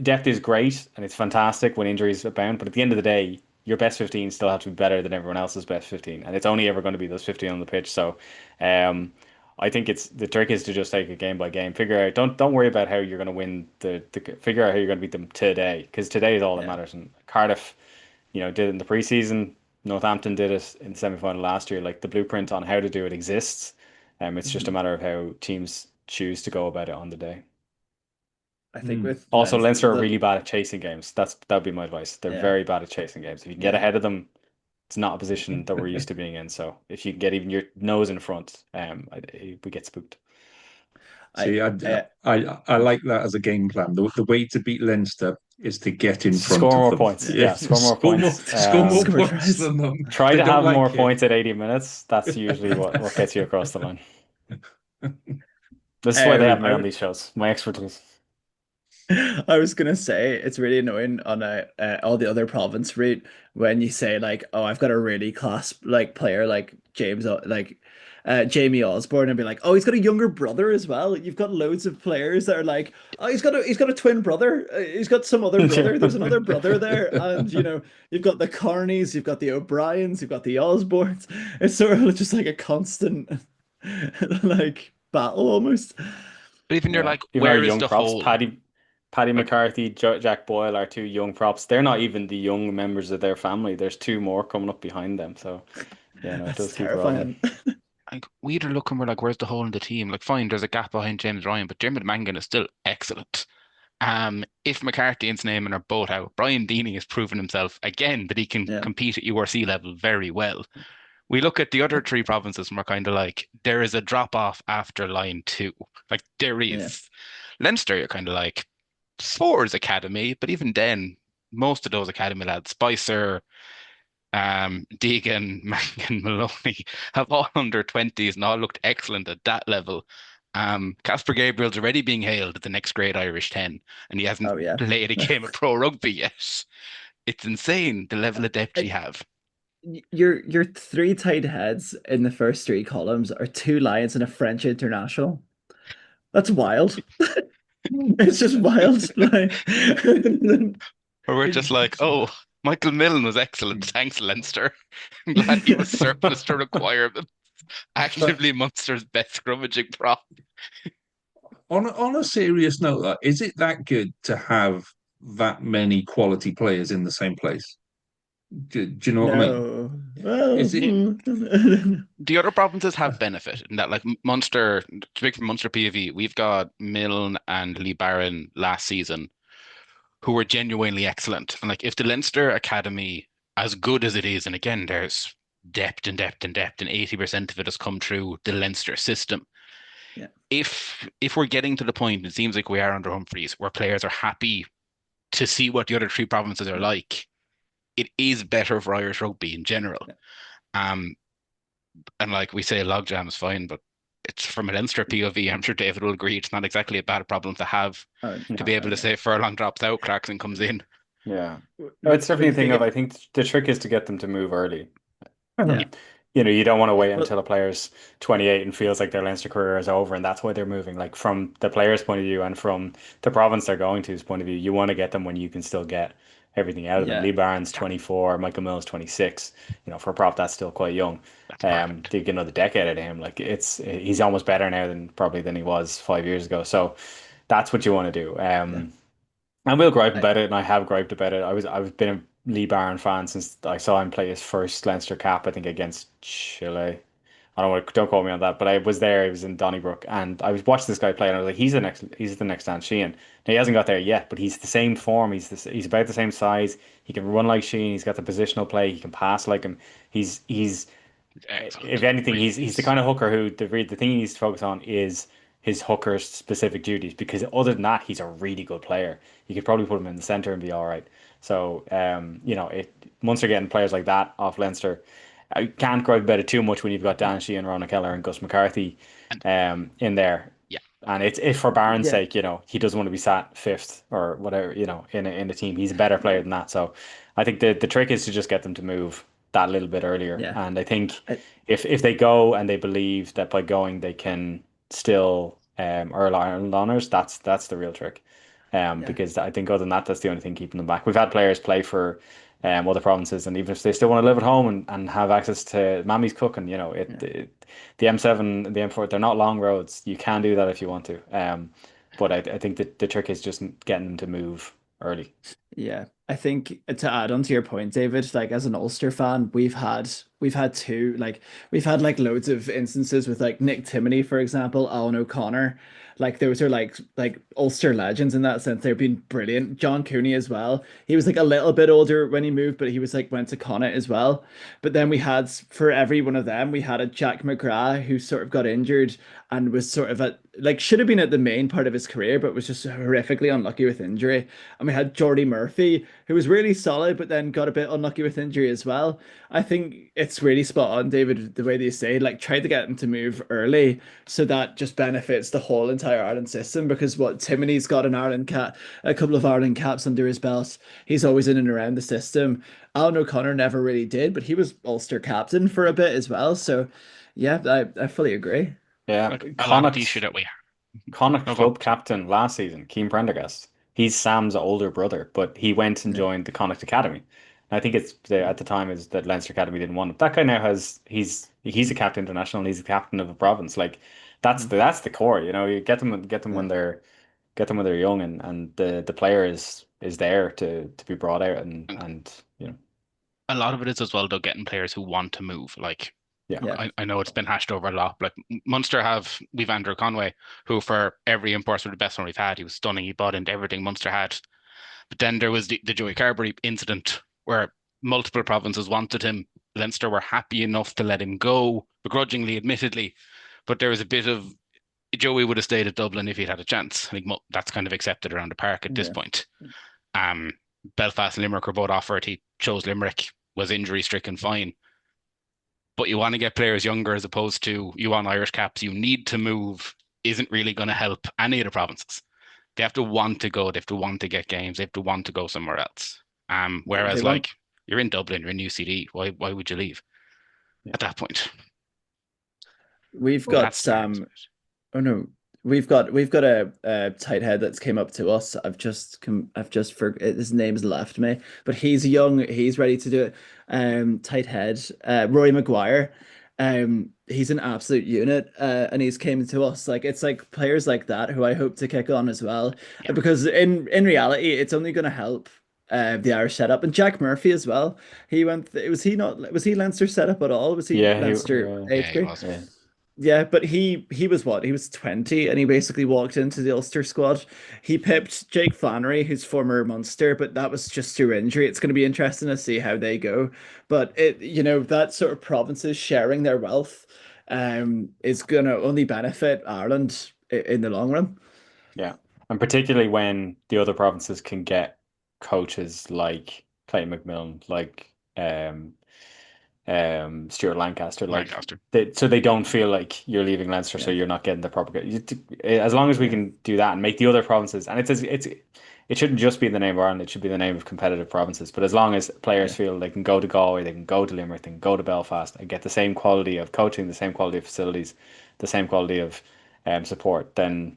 depth is great and it's fantastic when injuries abound. But at the end of the day, your best 15 still have to be better than everyone else's best 15. And it's only ever going to be those 15 on the pitch. So um, I think it's the trick is to just take it game by game. Figure out, don't worry about how you're going to win figure out how you're going to beat them today. Because today is all that Yeah. matters. And Cardiff, did it in the preseason. Northampton did it in the semi-final last year. Like the blueprint on how to do it exists. It's just a Mm. matter of how teams choose to go about it on the day. I think Mm. with Also, Leinster are the really bad at chasing games. That'd be my advice. They're yeah, very bad at chasing games. If you can get yeah. ahead of them, it's not a position that we're used to being in. So if you can get even your nose in front, we get spooked. I See, I like that as a game plan. The way to beat Leinster is to get in front Score of more them. points. Yeah. Yeah, score more points. Score more Score points tries. than them. Try They to don't have more like it. points at 80 minutes. That's usually what gets you across the line. This is why they have me I on these shows. My expertise. I was gonna say it's really annoying on all the other province route when you say like, oh, I've got a really class like player like Jamie Osborne and be like, oh, he's got a younger brother as well. You've got loads of players that are like, oh, he's got a twin brother. He's got some other brother. There's another brother there, and you've got the Carneys, you've got the O'Briens, you've got the Osbornes. It's sort of just like a constant like battle almost. But even you're Yeah. like, Even our where is young the props, hole? Paddy Like, McCarthy, Jack Boyle are two young props. They're not even the young members of their family. There's two more coming up behind them. So yeah, no, it That's does keep rolling. terrifying. we either look and we're like, where's the hole in the team? Like, fine, there's a gap behind James Ryan, but Dermot Mangan is still excellent. If McCarthy and Snyman are both out, Brian Deeney has proven himself again that he can Yeah. compete at URC level very well. We look at the other three provinces and we're kind of like, there is a drop off after line two. Like, there Yeah. is. Leinster, you're kind of like, four is academy, but even then, most of those academy lads, Spicer, Deegan, Mangan, Maloney, have all under 20s and all looked excellent at that level. Casper Gabriel's already being hailed as the next great Irish 10, and he hasn't Oh yeah. played a game of pro rugby yet. It's insane the level of depth you I, have. your three tight heads in the first three columns are two Lions and a French international. That's wild. It's just wild. Like, Or we're just like, oh, Michael Millen was excellent. Thanks, Leinster. I'm glad he was surplus to requirement. Actively Munster's best scrummaging prop. On a serious note, is it that good to have that many quality players in the same place? Do you know what I mean? no. Well, Is it The other provinces have benefit in that, like Munster, to speak from Munster PV, we've got Milne and Lee Barron last season who were genuinely excellent. And like if the Leinster Academy, as good as it is, and again, there's depth and depth and depth, and 80% of it has come through the Leinster system. yeah. If we're getting to the point, it seems like we are under Humphreys, where players are happy to see what the other three provinces are like, it is better for Irish rugby in general. Yeah. And like we say, logjam is fine, but it's from a Leinster POV. I'm sure David will agree. It's not exactly a bad problem to have Oh, to be able to say Furlong drops out, Clarkson comes in. Yeah. No, it's definitely a thing of, I think the trick is to get them to move early. Yeah. You don't want to wait Well, until a player's 28 and feels like their Leinster career is over, and that's why they're moving. Like from the player's point of view and from the province they're going to's point of view, you want to get them when you can still get everything out of them. yeah. Lee Barnes 24, Michael Mills 26. For a prop that's still quite young. That's perfect. To get another decade out of him, like he's almost better now than he was 5 years ago. So that's what you want to do. Yeah. And we'll gripe I, about it, and I have griped about it. I've been a Lee Barron fan since I saw him play his first Leinster cap, I think against Chile. Don't quote me on that, but I was there. I was in Donnybrook, and I was watching this guy play, and I was like, he's the next Dan Sheehan. Now he hasn't got there yet, but he's the same form. He's about the same size. He can run like Sheehan. He's got the positional play. He can pass like him. He's Excellent. if anything, Really he's the is. kind of hooker who the thing he needs to focus on is his hooker specific duties, because other than that, he's a really good player. You could probably put him in the center and be all right. So, Munster getting players like that off Leinster, I can't gripe about it too much when you've got Dan Sheehan, Ronan Keller, and Gus McCarthy, And in there. yeah, And it's for Barron's yeah. sake, he doesn't want to be sat fifth or whatever, in a team. He's a better player than that. So I think the trick is to just get them to move that little bit earlier. Yeah. And I think I, if they go and they believe that by going they can still earn Ireland honours, that's the real trick. yeah. Because I think other than that, that's the only thing keeping them back. We've had players play for other provinces, and even if they still want to live at home and have access to Mammy's cooking, Yeah. the M7 and the M4, they're not long roads. You can do that if you want to. But I think that the trick is just getting them to move early. Yeah, I think to add on to your point, David, like as an Ulster fan, we've had like loads of instances with like Nick Timoney, for example, Alan O'Connor. Like those are like Ulster legends in that sense. They've been brilliant. John Cooney as well. He was like a little bit older when he moved, but he was like went to Connacht as well. But then we had for every one of them, we had a Jack McGrath who sort of got injured and was sort of at like should have been at the main part of his career, but was just horrifically unlucky with injury. And we had Jordy Murphy, who was really solid, but then got a bit unlucky with injury as well. I think it's really spot on, David, the way that you say, like, try to get them to move early so that just benefits the whole entire Ireland system. Because what Timoney's got an Ireland cap, a couple of Ireland caps under his belt, he's always in and around the system. Alan O'Connor never really did, but he was Ulster captain for a bit as well. So, yeah, I fully agree. Yeah, like a lot of these shit that we Connacht no, go on. club captain last season, Keane Prendergast. He's Sam's older brother, but he went and Yeah, joined the Connacht Academy. And I think at the time is that Leinster Academy didn't want him. That guy now he's a captain international and he's a captain of a province. Like that's the core. You get them when they're young, and the player is there to be brought out, and A lot of it is as well, though, getting players who want to move. Like, Yeah. I know it's been hashed over a lot. Like Munster we've Andrew Conway, who for every import was the best one we've had. He was stunning. He bought into everything Munster had. But then there was the Joey Carberry incident where multiple provinces wanted him. Leinster were happy enough to let him go, begrudgingly, admittedly. But there was a bit of Joey would have stayed at Dublin if he'd had a chance. I think that's kind of accepted around the park at this point. Um, Belfast and Limerick were both offered. He chose Limerick, was injury stricken, fine. But you want to get players younger as opposed to you want Irish caps. You need to move isn't really going to help any of the provinces. They have to want to go. They have to want to get games. They have to want to go somewhere else. Whereas like you're in Dublin, you're in UCD. Why would you leave at that point? We've got Oh no, we've got a tight head that's came up to us. I've just his name's left me, but he's young. He's ready to do it. Tight head, Roy Maguire. He's an absolute unit, and he's came to us. Like it's like players like that who I hope to kick on as well, because in reality, it's only going to help. The Irish setup, and Jack Murphy as well. He went. Was he Leinster setup at all? Was he Leinster eighth grade? Yeah, but he was what? He was 20 and he basically walked into the Ulster squad. He pipped Jake Flannery, who's former Munster, but that was just through injury. It's going to be interesting to see how they go. But that sort of provinces sharing their wealth is going to only benefit Ireland in the long run. Yeah. And particularly when the other provinces can get coaches like Clay McMillan, like Stuart Lancaster, so they don't feel like you're leaving Leinster, so you're not getting the proper. As long as we can do that and make the other provinces, and it shouldn't just be the name of Ireland; it should be the name of competitive provinces. But as long as players feel they can go to Galway, they can go to Limerick, they can go to Belfast, and get the same quality of coaching, the same quality of facilities, the same quality of support, then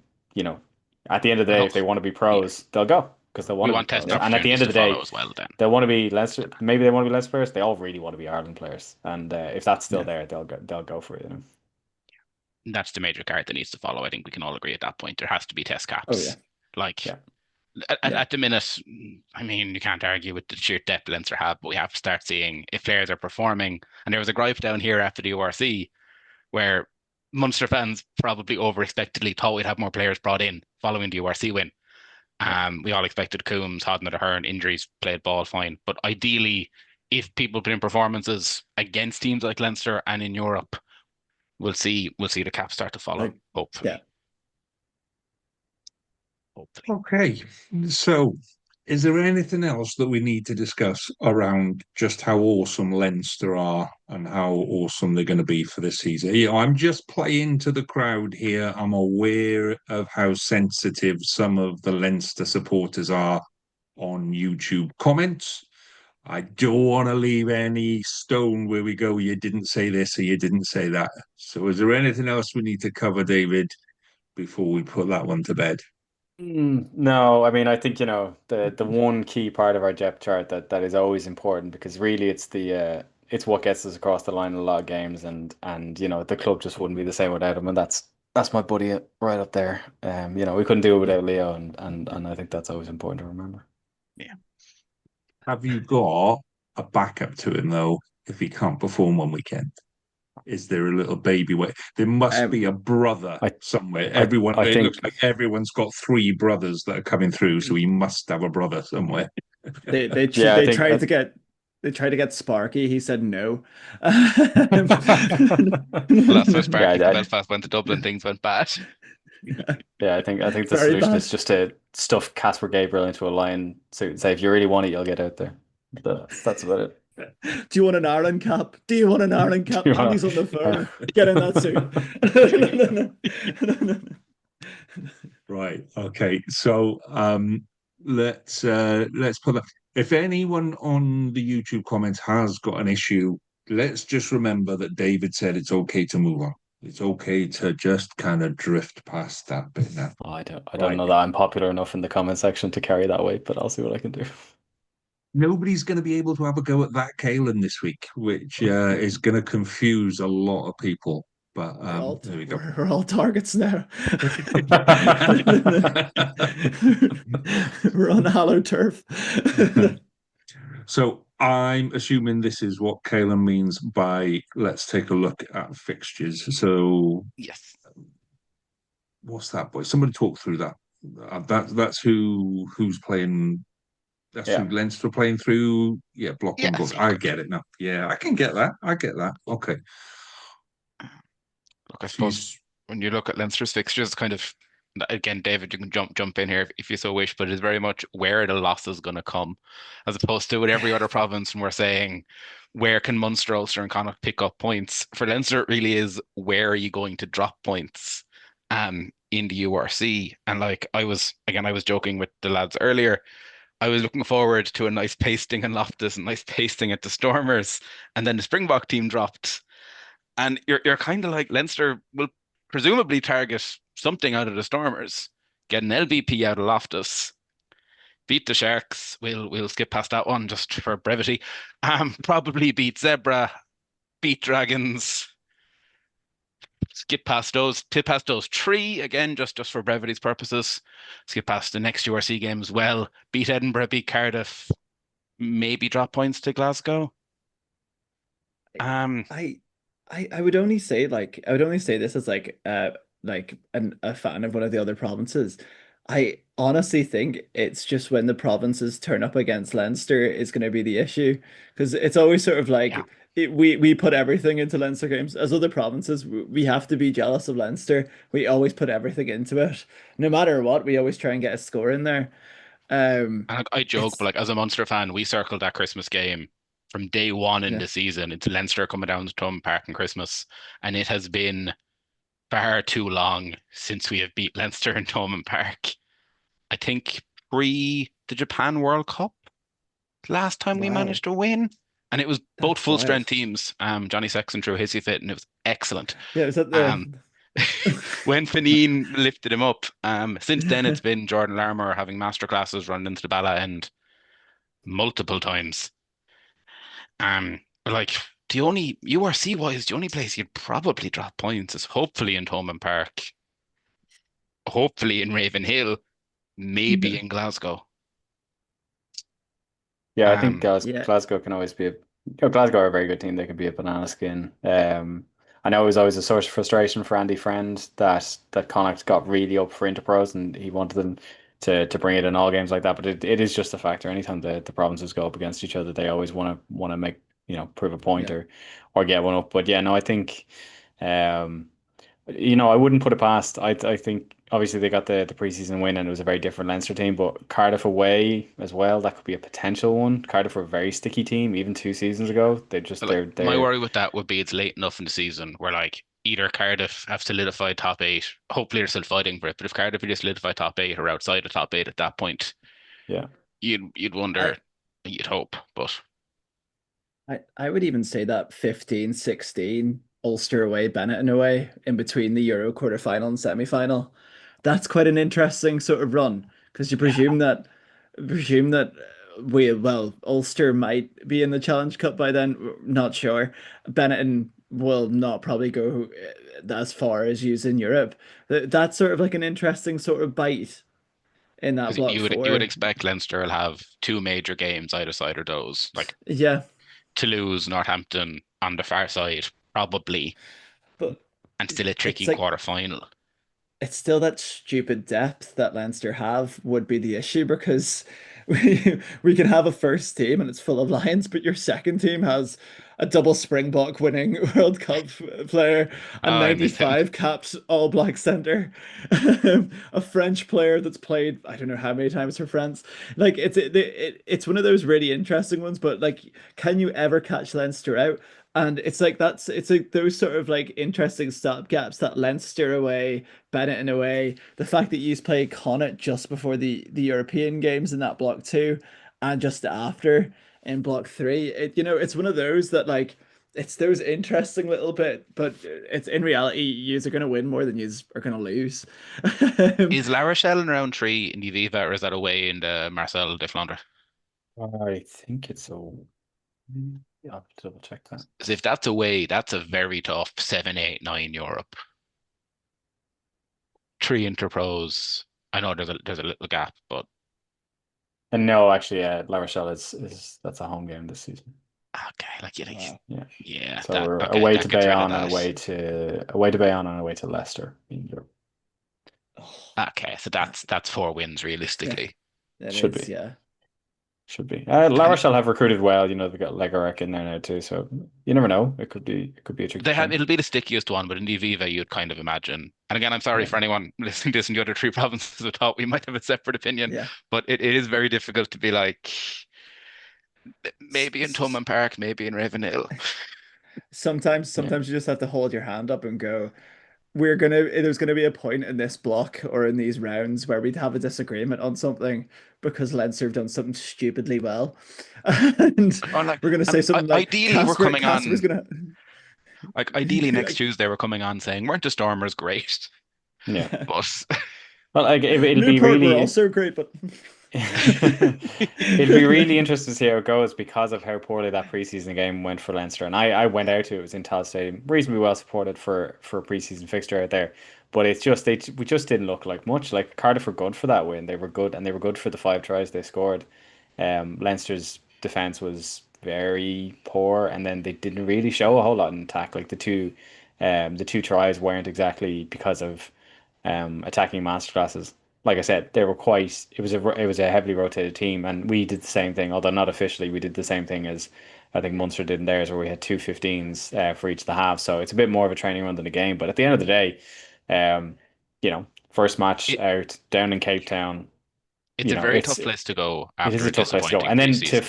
at the end of the day, if they want to be pros, they'll go. Because they want to be pros. And at the end of the day, they want to be Leinster. Maybe they want to be Leinster players. They all really want to be Ireland players. And if that's still there, they'll go for it. That's the major card that needs to follow. I think we can all agree at that point. There has to be test caps. At the minute, I mean, you can't argue with the sheer depth Leinster have, but we have to start seeing if players are performing. And there was a gripe down here after the URC where Munster fans probably over-expectedly thought we'd have more players brought in following the URC win. We all expected Coombs, Hodnett, Ahern, injuries, played ball fine. But ideally, if people put in performances against teams like Leinster and in Europe, we'll see the cap start to follow. Hopefully. Yeah. Hopefully. Okay, so is there anything else that we need to discuss around just how awesome Leinster are and how awesome they're going to be for this season? I'm just playing to the crowd here. I'm aware of how sensitive some of the Leinster supporters are on YouTube comments. I don't want to leave any stone where we go, you didn't say this or you didn't say that. So is there anything else we need to cover, David, before we put that one to bed? No, I mean, I think the one key part of our depth chart that is always important, because really it's what gets us across the line in a lot of games, and the club just wouldn't be the same without him, and that's my buddy right up there. We couldn't do it without Leo, and I think that's always important to remember. Yeah. Have you got a backup to him though if he can't perform one weekend? Is there a little baby way? There must be a brother somewhere. It looks like everyone's got three brothers that are coming through, so he must have a brother somewhere. They tried to get Sparky. He said no. Well, that's why Sparky from Belfast went to Dublin. Things went bad. I think the solution is just to stuff Casper Gabriel into a lion suit and say, if you really want it, you'll get out there. That's about it. Do you want an Ireland cap? Do you want an Ireland cap? Andy's on the phone. Get in that suit. Right. Okay. So let's put that. If anyone on the YouTube comments has got an issue, let's just remember that David said it's okay to move on. It's okay to just kind of drift past that bit now. I don't know that I'm popular enough in the comment section to carry that weight, but I'll see what I can do. Nobody's going to be able to have a go at that Caolan this week, which is going to confuse a lot of people But there we go. we're all targets now. We're on hallowed turf. So I'm assuming this is what Caolan means by let's take a look at fixtures. So Yes. what's that, boy? Somebody talk through that. That's who's playing. That's Yeah. who Leinster are playing through. Yeah, block Yeah, one, I block. think. I get it now. Yeah, I can get that. I get that. Okay. Look, I suppose She's when you look at Leinster's fixtures, kind of again, David, you can jump in here if you so wish, but it's very much where the loss is going to come, as opposed to with every other province, and we're saying where can Munster, Ulster, and Connacht pick up points. For Leinster, it really is where are you going to drop points, in the URC. And like I was joking with the lads earlier. I was looking forward to a nice pasting in Loftus, a nice pasting at the Stormers, and then the Springbok team dropped. And you're kind of like Leinster will presumably target something out of the Stormers, get an LVP out of Loftus, beat the Sharks. We'll skip past that one just for brevity. Probably beat Zebra, beat Dragons, skip past those three again, just for brevity's purposes. Skip past the next URC game as well. Beat Edinburgh, beat Cardiff, maybe drop points to Glasgow. Um, I I would only say I would only say this as a fan of one of the other provinces. I honestly think it's just when the provinces turn up against Leinster is going to be the issue, because it's always sort of yeah. we put everything into Leinster games. As other provinces, we have to be jealous of Leinster. We always put everything into it, no matter what. We always try and get a score in there. And I joke, but It's like as a Munster fan, we circled that Christmas game from day one in yeah, the season. It's Leinster coming down to Thomond Park on Christmas, and it has been far too long since we have beat Leinster in Thomond Park. I think pre the Japan World Cup, last time we wow, managed to win, and it was both that's full wild. strength teams. Johnny Sexton threw a hissy fit, and it was excellent. Yeah, is that the Um, when Fineen lifted him up, since then it's been Jordan Larmour having masterclasses run into the Bala end multiple times. Like the only URC wise, the only place you'd probably drop points is hopefully in Thomond Park, hopefully in Ravenhill, maybe in Glasgow. Yeah, I think Um, yeah. Glasgow can always be Glasgow are a very good team. They can be a banana skin. I know it was always a source of frustration for Andy Friend that Connacht got really up for Interpros and he wanted them to bring it in all games like that. But it is just a factor. Anytime the provinces go up against each other, they always want to make, prove a point Yeah. or get one up. But yeah, no, I think um I wouldn't put it past. I think obviously they got the preseason win and it was a very different Leinster team, but Cardiff away as well, that could be a potential one. Cardiff were a very sticky team even 2 seasons ago. like my They're worry with that would be it's late enough in the season where like either Cardiff have solidified top eight, hopefully they're still fighting for it, but if Cardiff really solidify top eight or outside of top eight at that point, yeah. you'd wonder, I you'd hope, but I would even say that 15-16 Ulster away, Benetton away in between the Euro quarterfinal and semi-final. That's quite an interesting sort of run, because you yeah. presume that Ulster might be in the Challenge Cup by then. Not sure. Benetton will not probably go as far as using Europe. That's sort of like an interesting sort of bite in that Because block you would four. expect Leinster will have two major games either side of those, like Yeah, Toulouse, Northampton on the far side, probably, but and still a it's tricky like quarter final. it's still that stupid depth that Leinster have would be the issue, because we can have a first team and it's full of Lions, but your second team has a double Springbok winning World Cup player, a Oh, I miss him. 95 caps All Black center, a French player that's played I don't know how many times for France. Like it's one of those really interesting ones, but like, can you ever catch Leinster out? And it's like those sort of like interesting stopgaps, that Leinster away, Benetton away, the fact that you play Connacht just before the European games in that block two, and just after in block three. It's one of those that like it's those interesting little bit, but it's in reality, yous are gonna win more than yous are gonna lose. Is La Rochelle in round three in the Viva, or is that away in the Marcel de Flandre? I think it's a I'll have to double check that. Because if that's away, that's a very tough 7, 8, 9 Europe. 3 Interpros. I know there's a little gap, but And no, actually, La Rochelle is that's a home game this season. okay, like Wow. Yeah. yeah, So that we're okay, away that to gets rid of Bayonne and that. away to Bayonne and away to Leicester in Europe. Oh, Okay, so that's 4 wins yeah, realistically. that Should is, be. yeah. Should be. La And Rochelle have recruited well. They've got Legorek in there now too. So you never know. It could be a tricky they have thing. it'll be the stickiest one, but in the Aviva you'd kind of imagine. And again, I'm sorry Yeah. for anyone listening to this in the other 3 provinces who thought we might have a separate opinion, Yeah. but it is very difficult to be like S- maybe in s- Thomond Park, maybe in Ravenhill. Yeah. sometimes you just have to hold your hand up and go, there's gonna be a point in this block or in these rounds where we'd have a disagreement on something because Leinster have done something stupidly well. And Or like, we're gonna say and something like ideally we're coming Casper's on gonna like ideally be next like, Tuesday we're coming on saying weren't the Stormers great, Yeah. but Well, like it'll be Newport were really also great, but it'll be really interesting to see how it goes because of how poorly that preseason game went for Leinster. And I went out to it. It was in Tal Stadium, reasonably well supported for a preseason fixture out there. But it's just we just didn't look like much. Like Cardiff were good for that win. They were good, and they were good for the 5 tries they scored. Leinster's defense was very poor, and then they didn't really show a whole lot in attack. Like the two tries weren't exactly because of attacking masterclasses. Like I said, they were quite. It was a heavily rotated team, and we did the same thing. Although not officially, we did the same thing as I think Munster did in theirs, where we had two 15s for each of the halves. So it's a bit more of a training run than a game. But at the end of the day, um, first match it, out down in Cape Town. it's a very tough place to go It is after a a tough place to go. disappointing And then to preseason.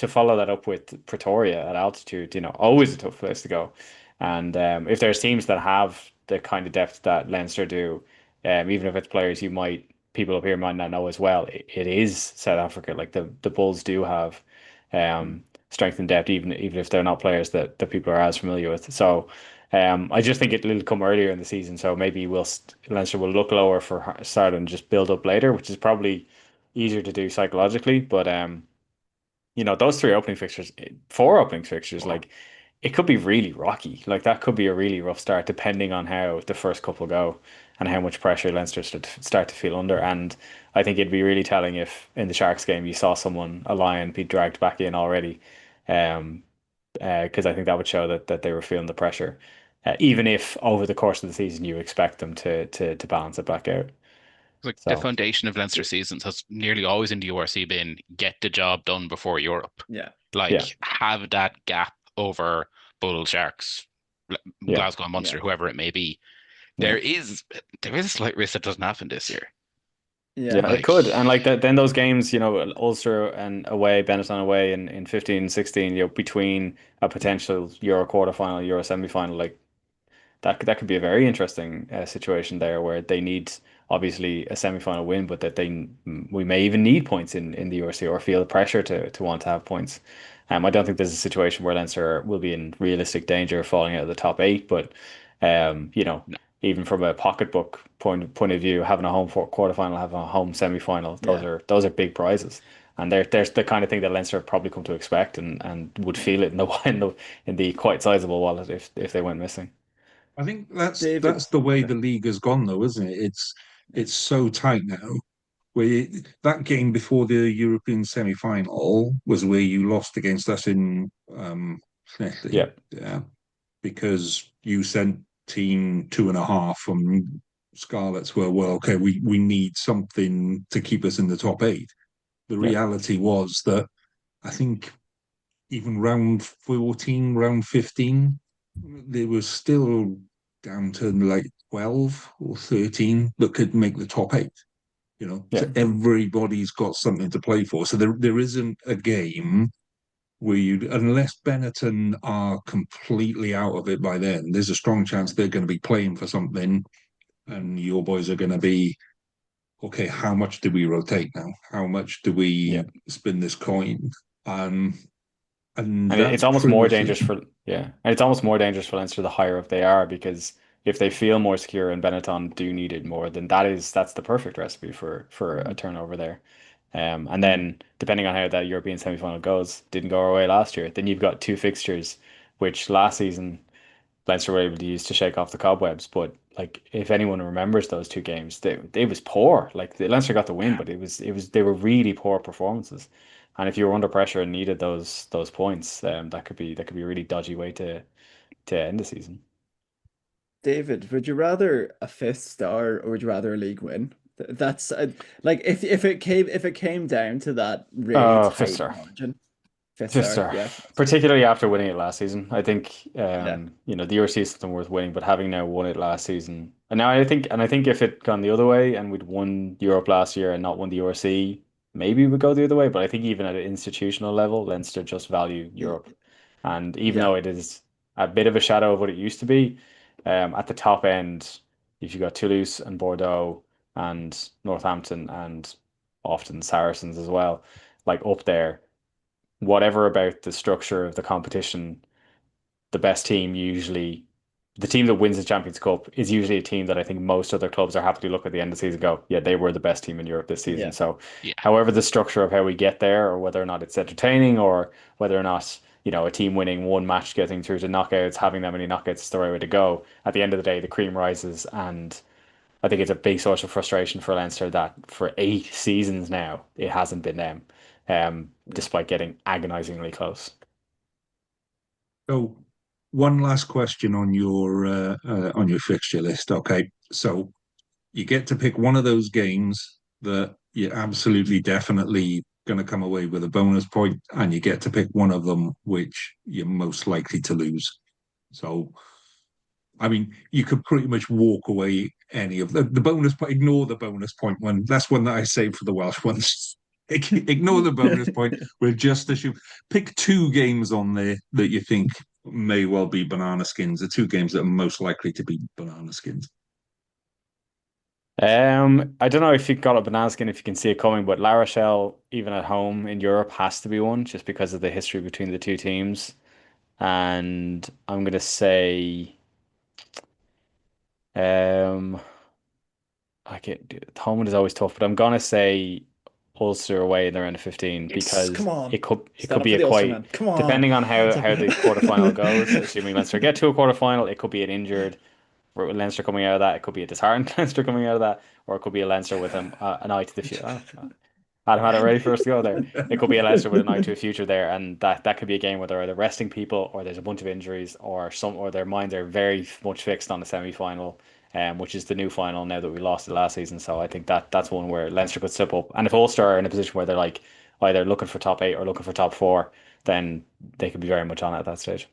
follow that up with Pretoria at altitude, always a tough place to go. And if there's teams that have the kind of depth that Leinster do, even if it's players people up here might not know as well, it is South Africa. Like the Bulls do have strength and depth, even if they're not players that people are as familiar with. So I just think it'll come earlier in the season. So maybe Leinster will look lower for start and just build up later, which is probably easier to do psychologically. But those 4 opening fixtures, like it could be really rocky. Like that could be a really rough start, depending on how the first couple go and how much pressure Leinster start to feel under. And I think it'd be really telling if in the Sharks game you saw a lion, be dragged back in already. Um, because I think that would show that they were feeling the pressure, even if over the course of the season you expect them to balance it back out. Like the So foundation of Leinster seasons has nearly always in the URC been get the job done before Europe. yeah. yeah, Like have that gap over Bull Sharks, yeah, Glasgow and Yeah. Munster, whoever it may be. yeah. There is a slight risk that doesn't happen this year. Yeah. Yeah, it Like could. And like that, then those games, Ulster and away, Benetton away in 15 and 16, between a potential Euro quarterfinal, Euro semi-final, like that could be a very interesting situation there where they need obviously a semi-final win, but that we may even need points in the URC or feel the pressure to want to have points. I don't think there's a situation where Leinster will be in realistic danger of falling out of the top 8, but um, you know, no, even from a pocketbook point of view, having a home quarterfinal, having a home semi-final, Yeah. those are big prizes. And there's the kind of thing that Leinster have probably come to expect and would Yeah. feel it in the quite sizable wallet if they went missing. I think that's David. the way Okay. the league has gone, though, isn't it? It's Yeah. it's so tight now. That game before the European semi-final was where you lost against us in Yeah. Smedley, yeah, because you sent team 2.5 from Scarlets were, well, okay, we need something to keep us in the top 8. The Yeah. reality was that I think even round 14, round 15, there was still down to like 12 or 13 that could make the top 8. Yeah. So everybody's got something to play for. So there isn't a game where unless Benetton are completely out of it by then, there's a strong chance they're going to be playing for something, and your boys are going to be, okay, how much do we rotate now? How much do Yeah. we spin this coin? Um, and And that's it's almost pretty more much it. dangerous and it's almost more dangerous for Leinster the higher up they are because if they feel more secure and Benetton do need it more, then that's the perfect recipe for a turnover there. And then depending on how that European semi-final goes, didn't go our way last year. Then you've got two fixtures, which last season Leinster were able to use to shake off the cobwebs. But like, if anyone remembers those two games, they was poor. Like the Leinster got the win, Yeah. but it was they were really poor performances. And if you were under pressure and needed those points, that could be a really dodgy way to end the season. David, would you rather a fifth star or would you rather a league win? That's like if it came down to that really Oh, fifth tight star. margin, fifth Fifth star, star, yeah, particularly after winning it last season. I think yeah, the URC is something worth winning, but having now won it last season, and I think if it gone the other way and we'd won Europe last year and not won the URC, maybe we'd go the other way. But I think even at an institutional level, Leinster just value Europe. And even yeah, though it is a bit of a shadow of what it used to be, at the top end, if you got Toulouse and Bordeaux and Northampton and often Saracens as well, like up there, whatever about the structure of the competition, the best team usually, the team that wins the Champions Cup is usually a team that I think most other clubs are happy to look at the end of the season and go, yeah, they were the best team in Europe this season. yeah, So, Yeah. however, the structure of how we get there, or whether or not it's entertaining, or whether or not, a team winning one match, getting through to knockouts, having that many knockouts is the right way to go. At the end of the day, the cream rises, and I think it's a big source of frustration for Leinster that for 8 seasons now, it hasn't been them, yeah. despite getting agonizingly close. So, one last question on your fixture list. Okay, so you get to pick one of those games that you're absolutely definitely going to come away with a bonus point, and you get to pick one of them which you're most likely to lose. So, I mean, you could pretty much walk away any of the bonus point. Ignore the bonus point one. That's one that I saved for the Welsh ones. Ignore the bonus point. We'll just assume pick two games on there that you think may well be banana skins. The two games that are most likely to be banana skins. I don't know if you got a banana skin if you can see it coming, but La Rochelle, even at home in Europe, has to be one just because of the history between the two teams. And I'm gonna say, um, I get home is always tough, but I'm gonna say Ulster away in the round of 15 Yes, because come on, it could stand up be for a the Ulster quite man. Come on, depending on how hands up. how the quarterfinal goes, assuming Leinster get to a quarterfinal, it could be an injured Leinster coming out of that, it could be a disheartened Leinster coming out of that, or it could be a Leinster with an eye to the future. Oh, Adam had it ready for us to go there. It could be a Leicester with an eye to a future there, and that could be a game where they're either resting people, or there's a bunch of injuries, or their minds are very much fixed on the semi final, which is the new final now that we lost it last season. So I think that's one where Leinster could step up, and if Ulster are in a position where they're like either looking for top 8 or looking for top 4, then they could be very much on it at that stage.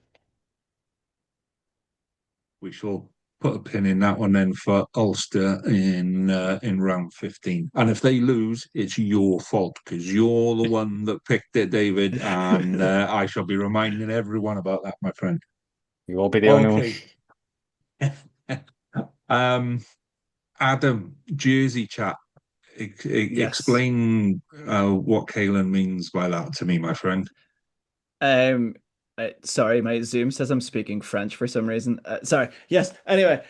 We shall put a pin in that one then for Ulster in round 15. And if they lose, it's your fault because you're the one that picked it, David. And I shall be reminding everyone about that, my friend. You won't be the only one. Okay. um, Adam, Jersey chat. Yes. Explain what Caolan means by that to me, my friend. Um, sorry, my Zoom says I'm speaking French for some reason. Sorry. Yes. Anyway,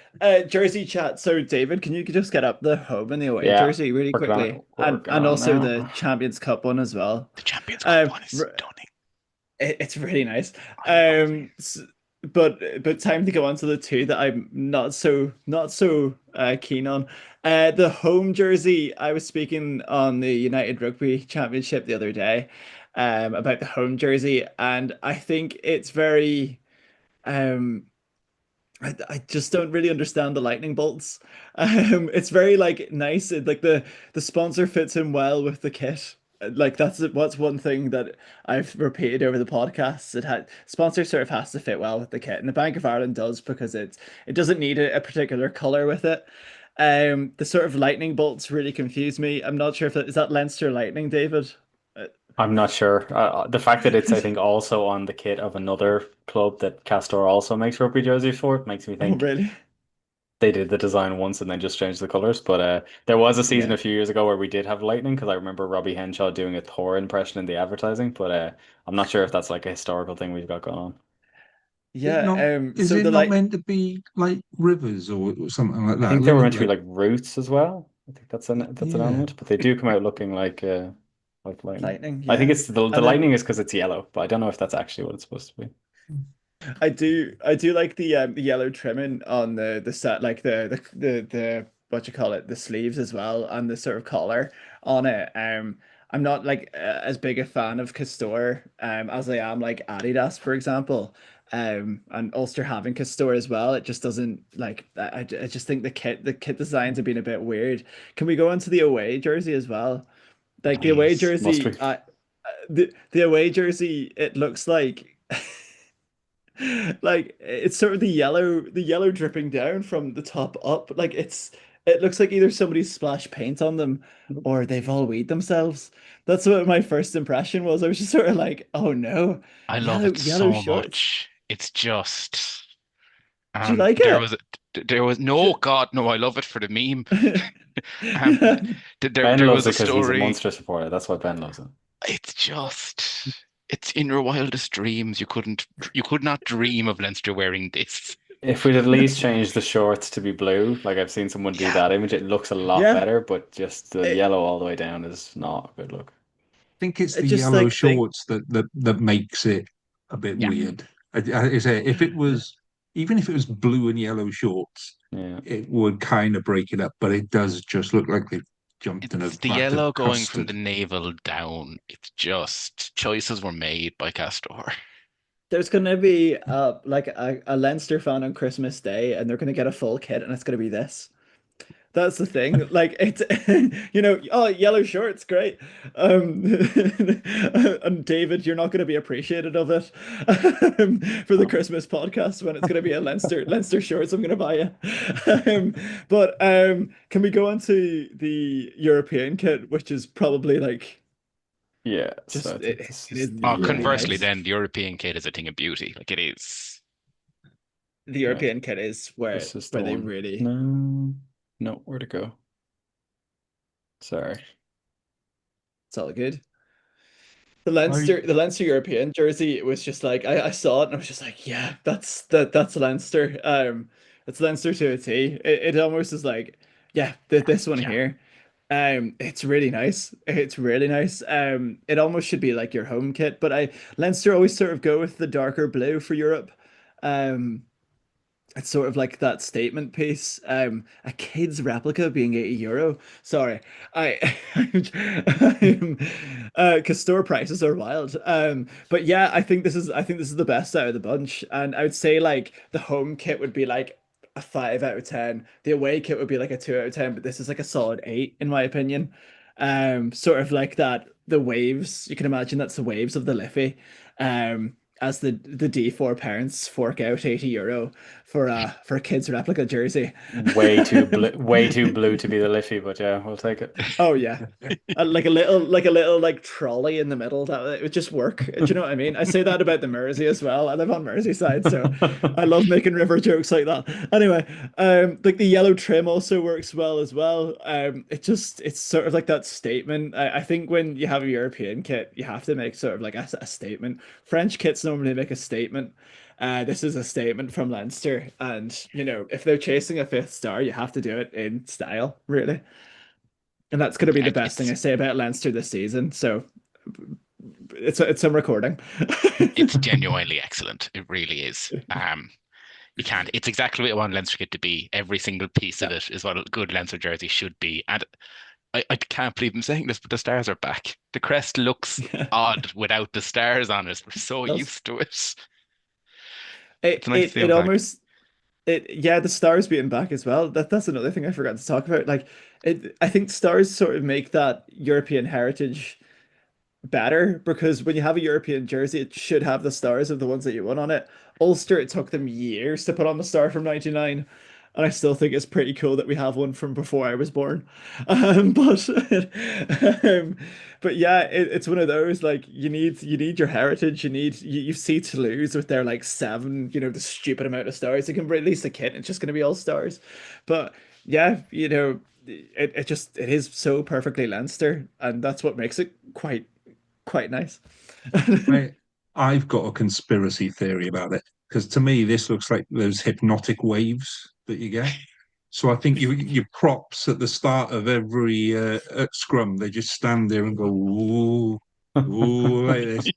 Jersey chat. So, David, can you just get up the home and the away Yeah, jersey really working on it. quickly, and Working on it also the now. Champions Cup one as well? The Champions Cup Um, one is r- stunning. it's really nice. I love these. But time to go on to the two that I'm not so keen on. The home jersey. I was speaking on the United Rugby Championship the other day, about the home jersey, and I think it's very um. I just don't really understand the lightning bolts. It's very like nice. Like the sponsor fits in well with the kit. Like what's one thing that I've repeated over the podcasts. It had sponsor sort of has to fit well with the kit, and the Bank of Ireland does because it doesn't need a particular color with it. The sort of lightning bolts really confuse me. I'm not sure if is that Leinster Lightning, David. Uh, I'm not sure. The fact that it's, I think, also on the kit of another club that Castor also makes rugby jerseys for makes me oh, think really? they did the design once and then just changed the colors. But there was a season Yeah. a few years ago where we did have lightning because I remember Robbie Henshaw doing a Thor impression in the advertising. But I'm not sure if that's like a historical thing we've got going on. Is it Yeah. not? Is So it the not light. meant to be like rivers or something like I that? think they were Look meant to be like like roots as well. I think that's an yeah. element, but they do come out looking like. Like lightning. Lightning, I think yeah. it's the And then lightning is because it's yellow, but I don't know if that's actually what it's supposed to be. I do like the yellow trimming on the set, like the what you call it, the sleeves as well, and the sort of collar on it. I'm not like as big a fan of Castor as I am like Adidas, for example. And Ulster having Castor as well, it just doesn't like I just think the kit designs have been a bit weird. Can we go on to the away jersey as well? Like the away Please. Must be. jersey, the away jersey, it looks like like it's sort of the yellow dripping down from the top up. Like it looks like either somebody splashed paint on them or they've all weed themselves. That's what my first impression was. I was just sort of like, oh no, I love yellow it yellow so shorts. much. It's just Do you like there it? was no Ju- God, no, I love it for the meme. Um Ben there loves was it a because he's a story. Munster supporter. That's why Ben loves it. It's just it's in your wildest dreams. You could not dream of Leinster wearing this. If we'd at least change the shorts to be blue, like I've seen someone do Yeah. that image, it looks a lot Yeah, better, but just the it, yellow all the way down is not a good look. think it's it the just yellow like think shorts that makes it a bit Yeah. weird. I say if it was even if it was blue and yellow shorts, Yeah. it would kind of break it up. But it does just look like they've jumped in a It's the vat of yellow going from the custard. navel down. It's just choices were made by Castor. there's gonna be like a Leinster fan on Christmas Day, and they're gonna get a full kit, and it's gonna be this. That's the thing. Like it's oh, yellow shorts, great. Um and David, you're not going to be appreciated of it for the Christmas podcast when it's going to be a Leinster shorts I'm going to buy you. But can we go on to the European kit, which is probably like Yeah. So I just think this it is is the really Conversely, nice. then the European kid is a thing of beauty. Like it is. The yeah, European kit is where this is the where they one. really No, no, where to go? Sorry. it's all good. I The Leinster European jersey, it was just like I saw it and I was just like, yeah, that's Leinster. It's Leinster to a T. It almost is like, yeah, this one Yeah. here. It's really nice. It's really nice. It almost should be like your home kit, but Leinster always sort of go with the darker blue for Europe. Um, it's sort of like that statement piece. A kid's replica being €80. Sorry, I'm, because store prices are wild. But yeah, I think this is the best out of the bunch, and I would say like the home kit would be like a 5 out of 10. The away kit would be like a 2 out of 10, but this is like a solid 8 in my opinion. Sort of like that. The waves. You can imagine that's the waves of the Liffey. As the D4 parents fork out €80 for a kid's replica jersey. Way too blue to be the Liffey, but yeah, we'll take it. Oh yeah. Like a little like trolley in the middle that it would just work. Do you know what I mean? I say that about the Mersey as well. I live on Merseyside, so I love making river jokes like that. Anyway, like the yellow trim also works well as well. It's sort of like that statement. I think when you have a European kit, you have to make sort of like a statement. French kits normally make a statement. This is a statement from Leinster, and if they're chasing a fifth star, you have to do it in style, really. And that's going to be Yeah, the best thing I say about Leinster this season. So it's some recording. it's genuinely excellent. It really is. You can't. It's exactly what you want Leinster kit to be. Every single piece of Yeah. it is what a good Leinster jersey should be. And I can't believe I'm saying this, but the stars are back. The crest looks Yeah. odd without the stars on it. We're so That's used to it. it It's nice to it see it them back. almost it yeah, the stars being back as well. That's another thing I forgot to talk about. Like I think stars sort of make that European heritage better because when you have a European jersey, it should have the stars of the ones that you want on it. Ulster, it took them years to put on the star from '99, and I still think it's pretty cool that we have one from before I was born. But um, but yeah, it's one of those like you need your heritage. You see Toulouse with their like seven, the stupid amount of stars. They can release a kit, and it's just going to be all stars. But yeah, it is so perfectly Leinster, and that's what makes it quite nice. I I've got a conspiracy theory about it because to me this looks like those hypnotic waves that you get. So I think your props at the start of every scrum, they just stand there and go, ooh, ooh, like this.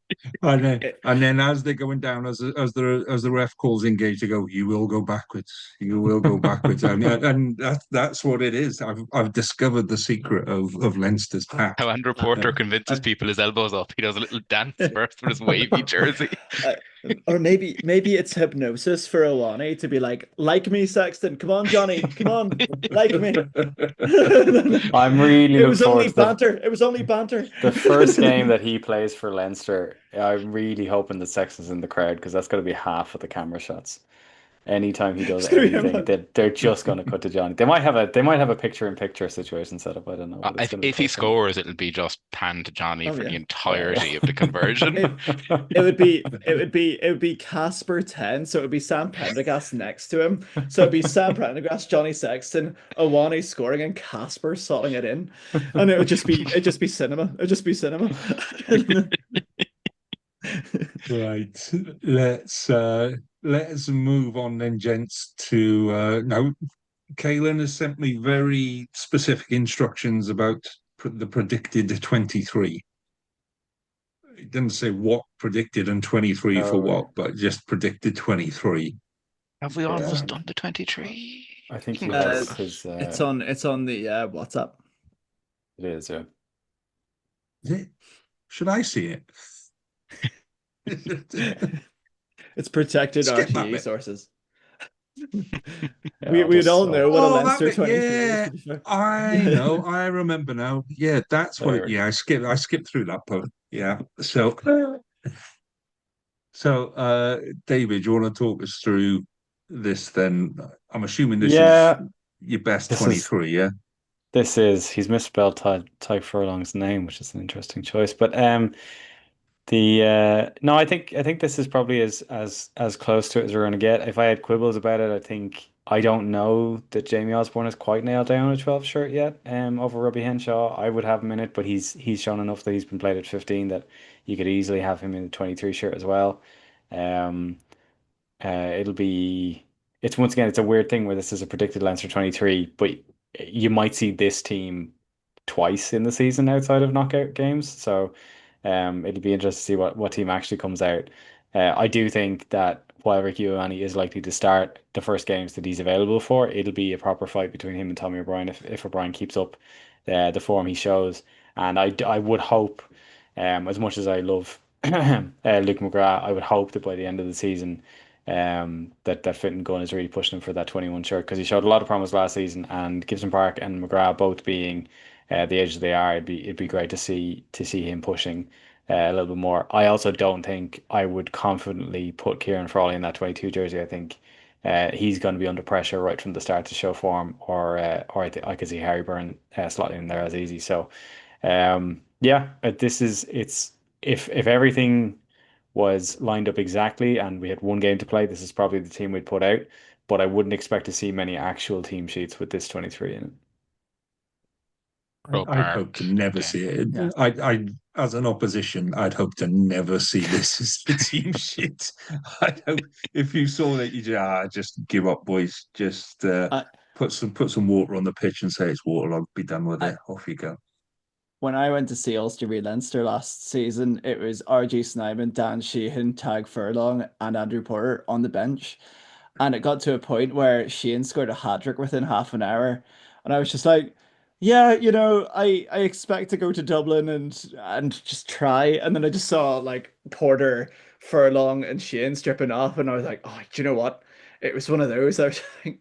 And then as they're going down, as the ref calls engage, they go, "You will go backwards. You will go backwards." And that's what it is. I've discovered the secret of Leinster's pack. How Andrew Porter I, convinces I, people his elbow's up. He does a little dance first with his wavy jersey. I- or maybe it's hypnosis for Iwani to be like me, Sexton. Come on, Johnny. Come on, like me. I'm really It looking was forward only to the banter. It was only banter. the first game that he plays for Leinster. I'm really hoping that Sexton's in the crowd because that's going to be half of the camera shots. Anytime he does It's gonna be anything, him. they're just going to cut to Johnny. They might have a picture-in-picture situation set up. I don't know, but it's going to be If he perfect. scores, it'll be just pan to Johnny Oh for the yeah. entirety of the conversion. It would be Casper 10, so it would be Sam Prendergast next to him. So it'd be Sam Prendergast, Johnny Sexton, Awani scoring, and Casper slotting it in. And it'd just be cinema. It'd just be cinema. Right. Let's move on then, gents, to now Caolan has sent me very specific instructions about the predicted 23. It didn't say what predicted and 23 for Oh, what, but just predicted 23. Have we yeah. almost done the 23? I think Think he we've got Uh, has it. his. it's on the WhatsApp. It is, yeah. Is it? Should I see it? It's protected Skip that RTE bit. sources. Yeah, We'd all know what a Oh, that Leinster bit. 23 is, Yeah, to be fair. I know. I remember now. Yeah, that's what it. There. Yeah, I skipped through that part. Yeah. So, David, you want to talk us through this then? I'm assuming this is Yeah, your best this is 23, yeah? he's misspelled Ty Furlong's name, which is an interesting choice. But the no, I think this is probably as close to it as we're gonna get. If I had quibbles about it, I don't know that Jamie Osborne has quite nailed down a 12 shirt yet. Over Robbie Henshaw, I would have him in it, but he's shown enough that he's been played at 15 that you could easily have him in the 23 shirt as well. Um, it'll be it's once again it's a weird thing where this is a predicted Leinster 23, but you might see this team twice in the season outside of knockout games. So it'll be interesting to see what team actually comes out. I do think that while Ricky Ioane is likely to start the first games that he's available for, it'll be a proper fight between him and Tommy O'Brien if O'Brien keeps up the form he shows. And I would hope, as much as I love Luke McGrath, I would hope that by the end of the season, that Fitton Gunn is really pushing him for that 21 shirt because he showed a lot of promise last season, and Gibson Park and McGrath both being the age that they are, it'd be great to see him pushing a little bit more. I also don't think I would confidently put Kieran Frawley in that 22 jersey. I think he's going to be under pressure right from the start to show form, or I could see Harry Byrne slotting in there as easy. So yeah, this is it's if everything was lined up exactly and we had one game to play, this is probably the team we'd put out. But I wouldn't expect to see many actual team sheets with this 23 in it. Crow I'd hope Park. to never Okay. see it. Yeah. As an opposition, I'd hope to never see this as the team shit. I'd hope if you saw that, you just give up, boys. Just I, put some water on the pitch and say it's waterlogged. Be done with I, it. Off you go. when I went to see Ulster v Leinster last season, it was RG Snyman, Dan Sheehan, Tag Furlong, and Andrew Porter on the bench. And it got to a point where Sheehan scored a hat trick within half an hour. And I was just like, yeah, I expect to go to Dublin and just try. And then I just saw like Porter, Furlong, and Sheehan stripping off, and I was like, oh, do you know what? It was one of those. I was like,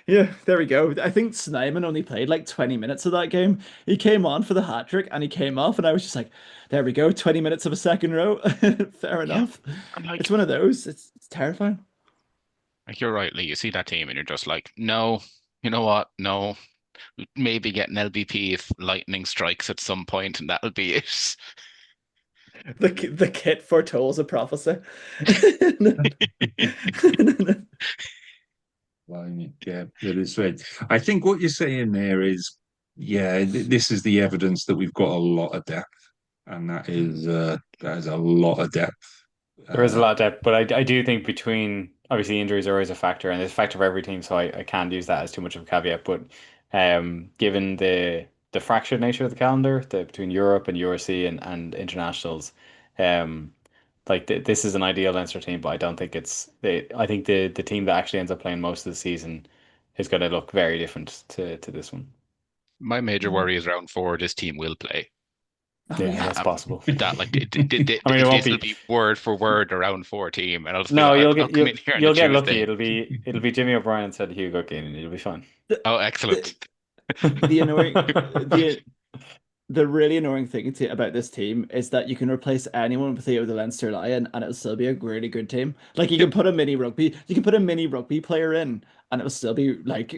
yeah, there we go. I think Snyman only played like 20 minutes of that game. He came on for the hat trick and he came off, and I was just like, there we go, 20 minutes of a second row. Fair Yeah. enough. And It's one of those. It's terrifying. like you're right, Lee. You see that team and you're just like, no, you know what? No. Maybe get an LBP if lightning strikes at some point, and that'll be it. The kit foretells a prophecy. Well, yeah, it is right. I think what you're saying there is, yeah, this is the evidence that we've got a lot of depth, and that is a lot of depth. There is a lot of depth, but I do think between obviously injuries are always a factor, and it's a factor for every team, so I can't use that as too much of a caveat. But given the fractured nature of the calendar, between Europe and URC and internationals, um, like this is an ideal Leinster team, but I don't think I think the team that actually ends up playing most of the season is going to look very different to this one. My major Mm. worry is round four. This team will play. Oh Yeah, yeah. that's possible. That like I mean, it won't this will be. be word for word a round four team, and I'll just be No, like, I'll come in here on a you'll get lucky. Tuesday. It'll be Jimmy O'Brien instead of Hugo Keenan. It'll be fine. The, Oh, the excellent. the annoying the really annoying thing about this team is that you can replace anyone with the Leinster Lion and it'll still be a really good team. Like you can put a mini rugby player in and it'll still be like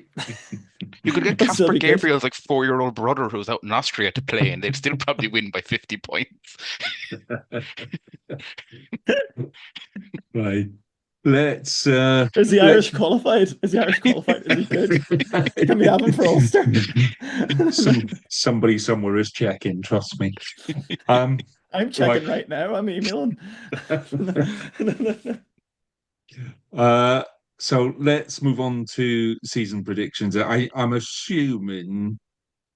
You could get it'll still Casper be good. Gabriel's like 4-year-old brother who's out in Austria to play, and they'd still probably win by 50 points. Right. Let's Is the let's Irish qualified? Is the Irish qualified? Is he good? Can we have him for Ulster? somebody somewhere is checking, trust me. Um I'm right. checking right now. I'm emailing. Uh so let's move on to season predictions. I'm assuming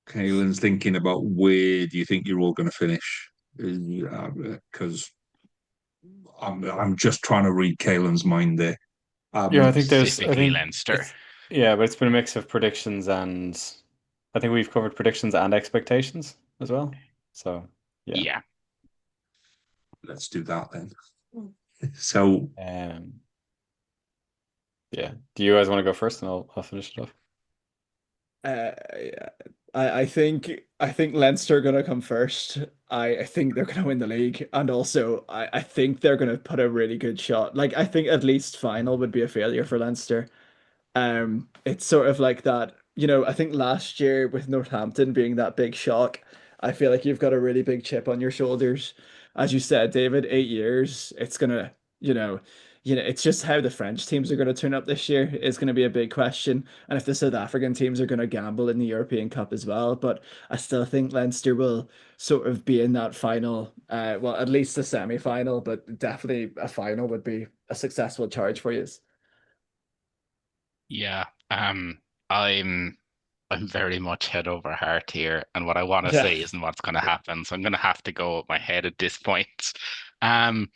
Caolan's thinking about where do you think you're all going to finish? Because I'm just trying to read Caolan's mind there. Yeah, I Um, think I Specifically think Leinster. it's, yeah, but it's been a mix of predictions and I think we've covered predictions and expectations as well. So, yeah. Yeah. let's do that then. So Um, yeah. Do you guys want to go first and I'll finish it off? Uh, I think Leinster are gonna come first. I think they're gonna win the league, and also I think they're gonna put a really good shot. Like I think at least final would be a failure for Leinster. It's sort of like that, I think last year with Northampton being that big shock, I feel like you've got a really big chip on your shoulders. As you said, David, 8 years, it's gonna, you know, it's just how the French teams are going to turn up this year is going to be a big question. And if the South African teams are going to gamble in the European Cup as well. But I still think Leinster will sort of be in that final, well, at least the semi-final, but definitely a final would be a successful charge for you. Yeah. I'm I'm very much head over heart here, and what I want to Yeah. say isn't what's going to happen. So I'm going to have to go with my head at this point. Um,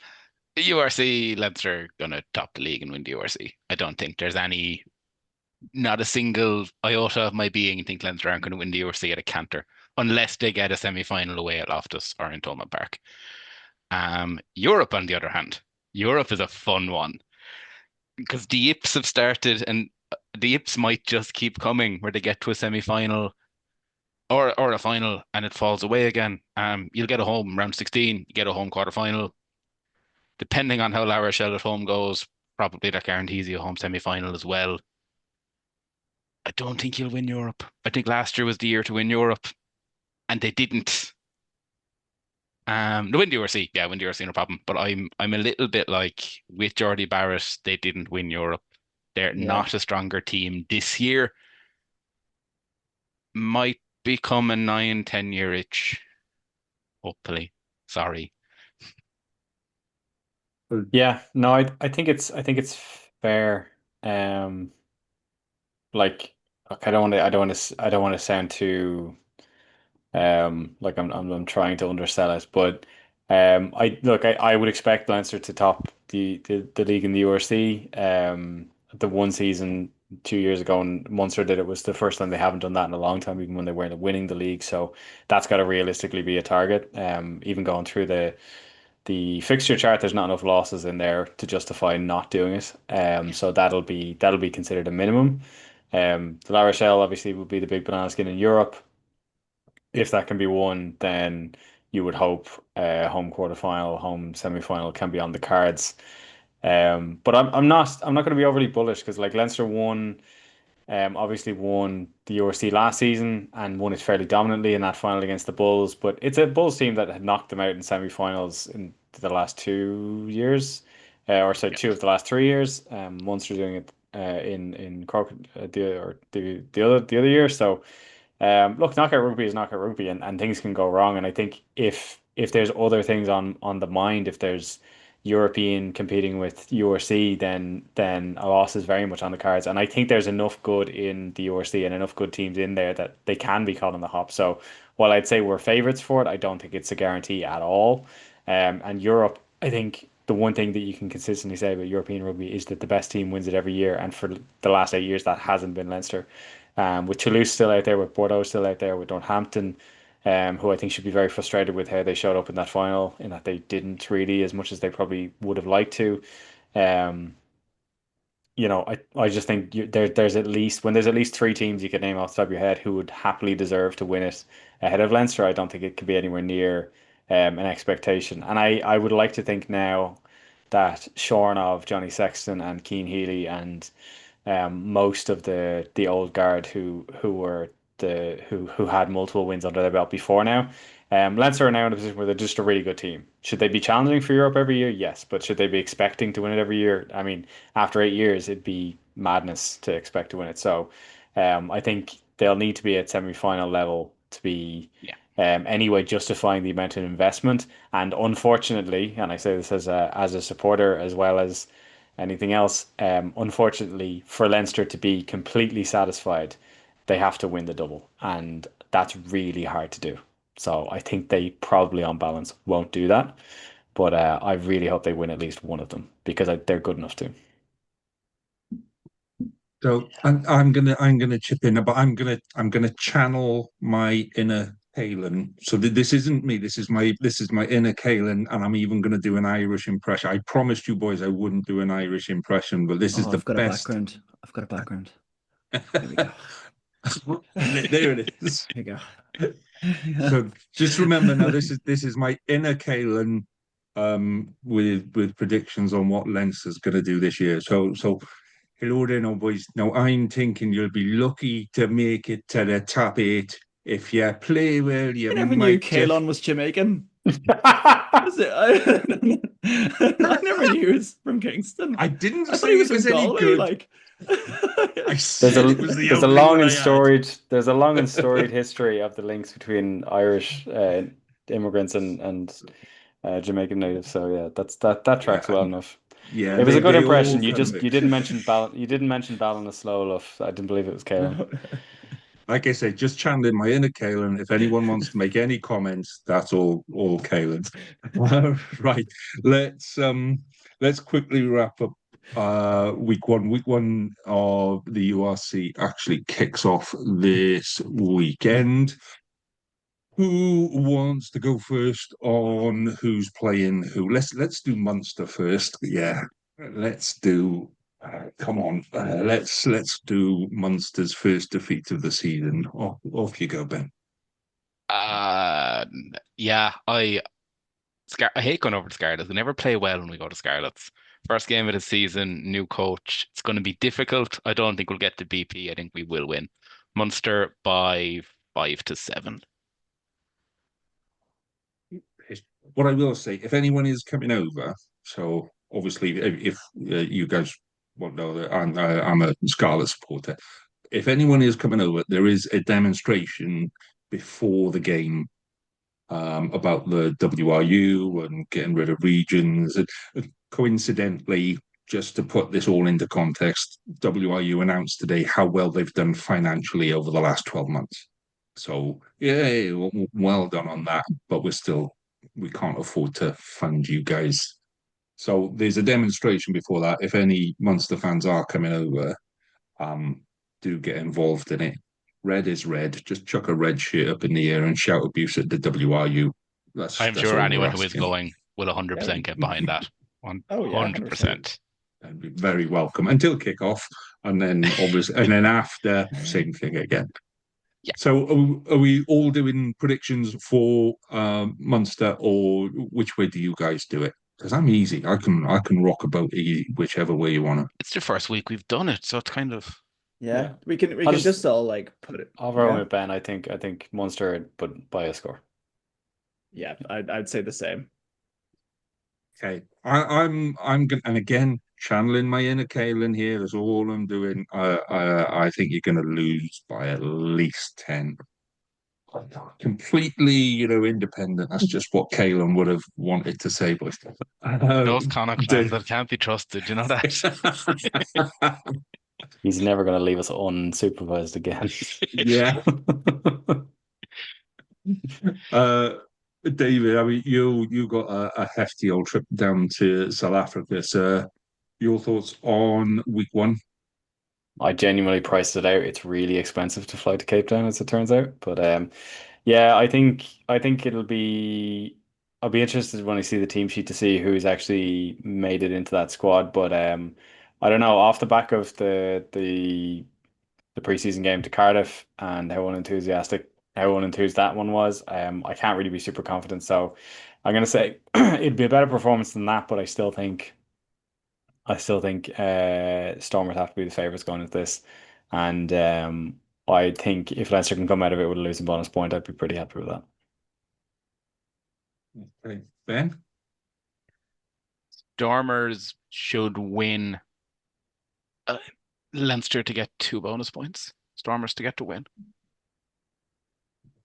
the URC, Leinster going to top the league and win the URC. I don't think there's not a single iota of my being think Leinster aren't going to win the URC at a canter, unless they get a semi-final away at Loftus or in Thomond Park. Europe, on the other hand, Europe is a fun one because the Yips have started, and the Yips might just keep coming where they get to a semi-final or a final and it falls away again. You'll get a home round 16, you get a home quarter final. Depending on how La Rochelle at home goes, probably that guarantees you a home semi-final as well. I don't think you'll win Europe. I think last year was the year to win Europe, and they didn't. The win the URC, yeah, win the URC, no problem. But I'm a little bit like with Jordy Barrett, they didn't win Europe. They're Yeah. not a stronger team this year. Might become a 9, 10 year itch, hopefully. Sorry. Yeah, no, I think it's fair. Um, like, I don't want to sound too like I'm trying to undersell it, but I would expect Leinster to top the league in the URC. The one season 2 years ago, and Munster did it, was the first time they haven't done that in a long time, even when they weren't winning the league. So that's got to realistically be a target. Even going through the fixture chart, there's not enough losses in there to justify not doing it. So that'll be considered a minimum. The La Rochelle obviously would be the big banana skin in Europe. If that can be won, then you would hope home quarterfinal, home semi-final can be on the cards. But I'm not going to be overly bullish because like Leinster won obviously won the URC last season and won it fairly dominantly in that final against the Bulls. But it's a Bulls team that had knocked them out in semi-finals in the last 2 years, or sorry, Yeah. 2 of the last 3 years. Munster doing it in Cork the other year. So look, knockout rugby is knockout rugby, and things can go wrong. And I think if there's other things on the mind, if there's European competing with URC, then a loss is very much on the cards. And I think there's enough good in the URC and enough good teams in there that they can be caught on the hop. So while I'd say we're favourites for it, I don't think it's a guarantee at all. And Europe, I think the one thing that you can consistently say about European rugby is that the best team wins it every year. And for the last 8 years, that hasn't been Leinster. With Toulouse still out there, with Bordeaux still out there, with Northampton, who I think should be very frustrated with how they showed up in that final, in that they didn't really as much as they probably would have liked to. Um, I just think there's at least when there's at least three teams you could name off the top of your head who would happily deserve to win it ahead of Leinster. I don't think it could be anywhere near an expectation. And I would like to think now that shorn of Johnny Sexton and Keane Healy and most of the old guard who were who had multiple wins under their belt before now. Leinster are now in a position where they're just a really good team. Should they be challenging for Europe every year? Yes, but should they be expecting to win it every year? I mean, after 8 years, it'd be madness to expect to win it. So, I think they'll need to be at semi-final level to be Yeah. anyway justifying the amount of investment. And unfortunately, and I say this as a supporter as well as anything else, unfortunately for Leinster to be completely satisfied, they have to win the double, and that's really hard to do. So I think they probably, on balance, won't do that. But I really hope they win at least one of them because they're good enough to. So I'm gonna chip in, but I'm gonna channel my inner Caolan. So this isn't me. This is my inner Caolan, and I'm even gonna do an Irish impression. I promised you boys I wouldn't do an Irish impression, but this is Oh, the I've got a best. background. I've got a background. Here we go. There it is. Here you go. So just remember now, this is my inner Caolan, with predictions on what Leinster's going to do this year. So hello there, now boys. Now I'm thinking you'll be lucky to make it to the top eight. If you play well, you I never knew might just. Caolan was Jamaican. Was it? I never knew he was from Kingston. I didn't I thought say he it was was from any Galway. good. Like, I said it was the There's a only long one and I had. there's a long and storied history of the links between Irish immigrants and Jamaican natives. So yeah, that tracks Yeah, well enough. yeah. It was a good They all impression. kind of You mix. didn't mention Ballinasloe. I didn't believe it was Caolan. Like I said, just channeling my inner Caolan. If anyone wants to make any comments, that's all Caolan. Right. Let's quickly wrap up week one. Week one of the URC actually kicks off this weekend. Who wants to go first on who's playing who? Let's do Munster first. Yeah. Let's do come on, let's do Munster's first defeat of the season. Off you go, Ben. Uh, yeah, I hate going over to Scarlets. We never play well when we go to Scarlets. First game of the season, new coach. It's going to be difficult. I don't think we'll get to BP. I think we will win. Munster by 5-7. What I will say, if anyone is coming over, so obviously, if you guys won't know that I'm a Scarlet supporter. If anyone is coming over, there is a demonstration before the game about the WRU and getting rid of regions. And coincidentally, just to put this all into context, WRU announced today how well they've done financially over the last 12 months. So, yeah, well done on that. But we can't afford to fund you guys. So there's a demonstration before that. If any Munster fans are coming over, do get involved in it. Red is red. Just chuck a red shirt up in the air and shout abuse at the WRU. I'm That's sure all we're anyone who is asking. going will Yeah. 100% get behind that. Oh yeah, 100%. That'd be very welcome until kickoff, and then obviously, and then after, same thing again. Yeah. So, are we all doing predictions for Munster, or which way do you guys do it? Because I'm easy. I can rock a boat whichever way you want to. It's the first week we've done it, so it's kind of Yeah. We can I'll just all like put it. I'll roll Yeah. with Ben. I think Munster, but by a score. Yeah, I'd say the same. Okay, I'm gonna, and again, channeling my inner Caolan here. That's all I'm doing. I think you're gonna lose by at least 10. completely, independent. That's just what Caolan would have wanted to say, but Those Connacht fans that can't be trusted, you know that. He's never going to leave us unsupervised again. Yeah. David, I mean, you got a hefty old trip down to South Africa. So, your thoughts on week one? I genuinely priced it out. It's really expensive to fly to Cape Town, as it turns out. But yeah, I think it'll be. I'll be interested when I see the team sheet to see who's actually made it into that squad. But I don't know. Off the back of the preseason game to Cardiff and how unenthused that one was, I can't really be super confident. So I'm gonna say it'd be a better performance than that. But I still think Stormers have to be the favourites going into this, and I think if Leinster can come out of it with a losing bonus point, I'd be pretty happy with that. Okay. Ben? Stormers should win. Leinster to get 2 bonus points. Stormers to get to win.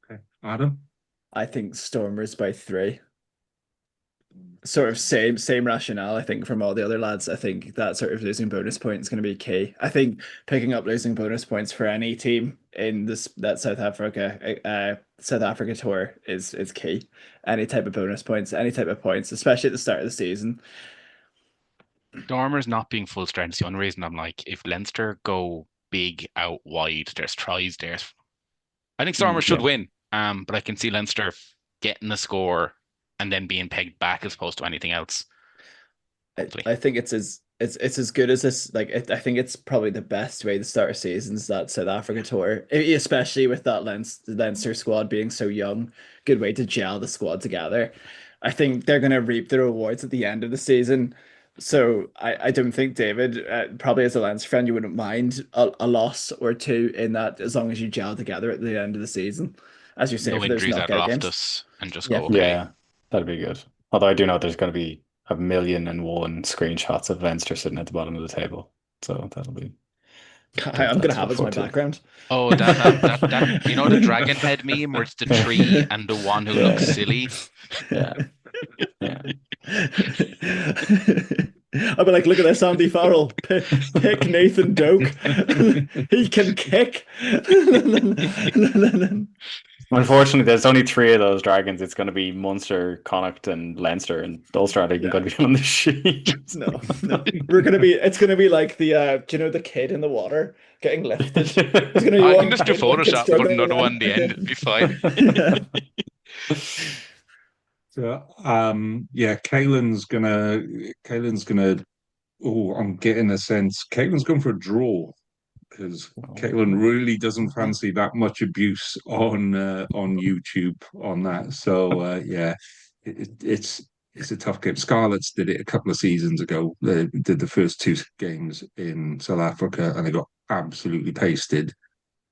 Okay. Adam? I think Stormers by 3. Sort of same rationale, I think, from all the other lads. I think that sort of losing bonus point is going to be key. I think picking up losing bonus points for any team in that South Africa tour is key. Any type of bonus points, any type of points, especially at the start of the season. Stormers not being full strength is the only reason I'm like, if Leinster go big out wide, there's tries there. I think Stormers should win. But I can see Leinster getting the score and then being pegged back as opposed to anything else. I think it's as good as this. I think it's probably the best way to start a season is that South Africa tour, especially with that Leinster squad being so young. Good way to gel the squad together. I think they're going to reap the rewards at the end of the season. So I don't think, David, probably as a Leinster fan, you wouldn't mind a loss or two in that as long as you gel together at the end of the season, as you say, No for those injuries out knockout games. Loftus and just Yeah. go okay. Yeah, that'd be good. Although I do know there's going to be 1,000,001 screenshots of Leinster sitting at the bottom of the table, so that'll be. I'm going to have look as my forward to. background. Oh, that you know the dragon head meme where it's the tree and the one who looks silly. Yeah, yeah. I'll be like, look at this, Andy Farrell. Pick Nathan Doak. He can kick. Unfortunately, there's only 3 of those dragons. It's going to be Munster, Connacht, and Leinster, and Ulster aren't even going to be on the sheet. No. It's going to be like the, do you know the kid in the water getting lifted? It's going to be I one can just do kid Photoshop, put struggling another one around. at the end, it'd be fine. So, Caolan's gonna. Oh, I'm getting a sense. Caolan's going for a draw because Caolan really doesn't fancy that much abuse on YouTube on that. So, it's a tough game. Scarlets did it a couple of seasons ago. They did the first 2 games in South Africa and they got absolutely pasted.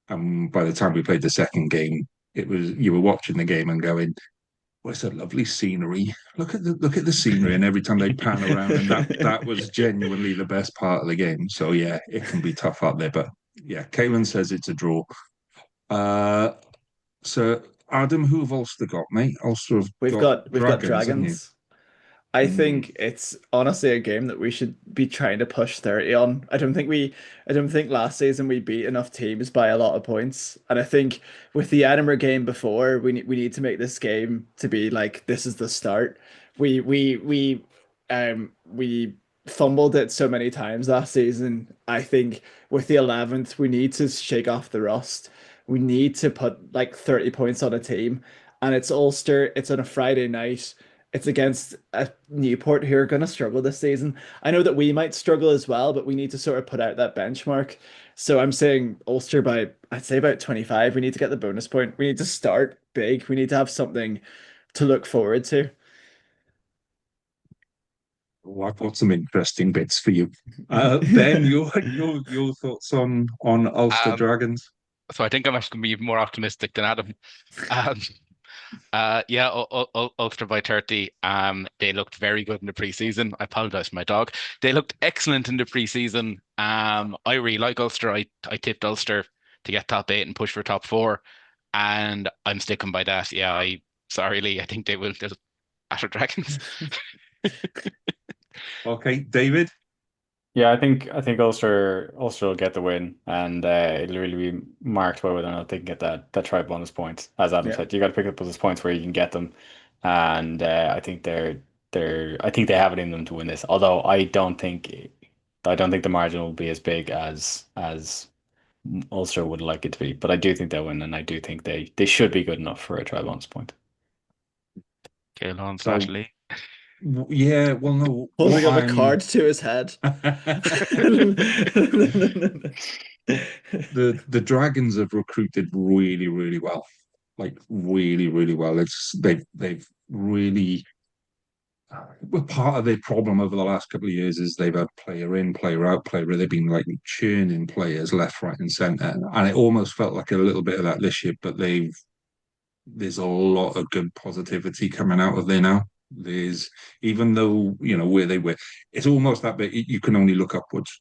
And by the time we played the second game, you were watching the game and going, well, it's a lovely scenery. Look at the scenery, and every time they pan around, and that was genuinely the best part of the game. So yeah, it can be tough out there, but yeah, Caolan says it's a draw. So Adam, who have Ulster got, mate? Ulster have We've got got dragons, haven't you? dragons. I think it's honestly a game that we should be trying to push 30 on. I don't think last season we beat enough teams by a lot of points. And I think with the Edinburgh game before, we need to make this game to be like this is the start. We fumbled it so many times last season. I think with the 11th, we need to shake off the rust. We need to put like 30 points on a team. And it's Ulster, it's on a Friday night. It's against Newport who are going to struggle this season. I know that we might struggle as well, but we need to sort of put out that benchmark. So I'm saying Ulster by, I'd say about 25. We need to get the bonus point. We need to start big. We need to have something to look forward to. Oh, I've got some interesting bits for you. Ben, your thoughts on Ulster Dragons? So I think I'm actually going to be more optimistic than Adam. Um, yeah, Ulster by 30. They looked very good in the preseason. I apologize for my dog. They looked excellent in the preseason. I really like Ulster. I tipped Ulster to get top 8 and push for top 4. and I'm sticking by that. Yeah, sorry, Lee. I think they will just batter Dragons. Okay, David. Yeah, I think Ulster will get the win, and it'll really be marked by whether or not they can get that try bonus point. As Adam Yeah. said, you got to pick up those points where you can get them, and I think I think they have it in them to win this. Although I don't think the margin will be as big as Ulster would like it to be, but I do think they'll win, and I do think they should be good enough for a try bonus point. Caolan slash So Lee. yeah, well, no, what Holding up a I'm card to his head. the Dragons have recruited really, really well, like really, really well. They've really well, part of their problem over the last couple of years is they've had player in, player out, player. They've been like churning players left, right, and centre, and it almost felt like a little bit of that this year. But there's a lot of good positivity coming out of there now. There's even though where they were, it's almost that bit you can only look upwards,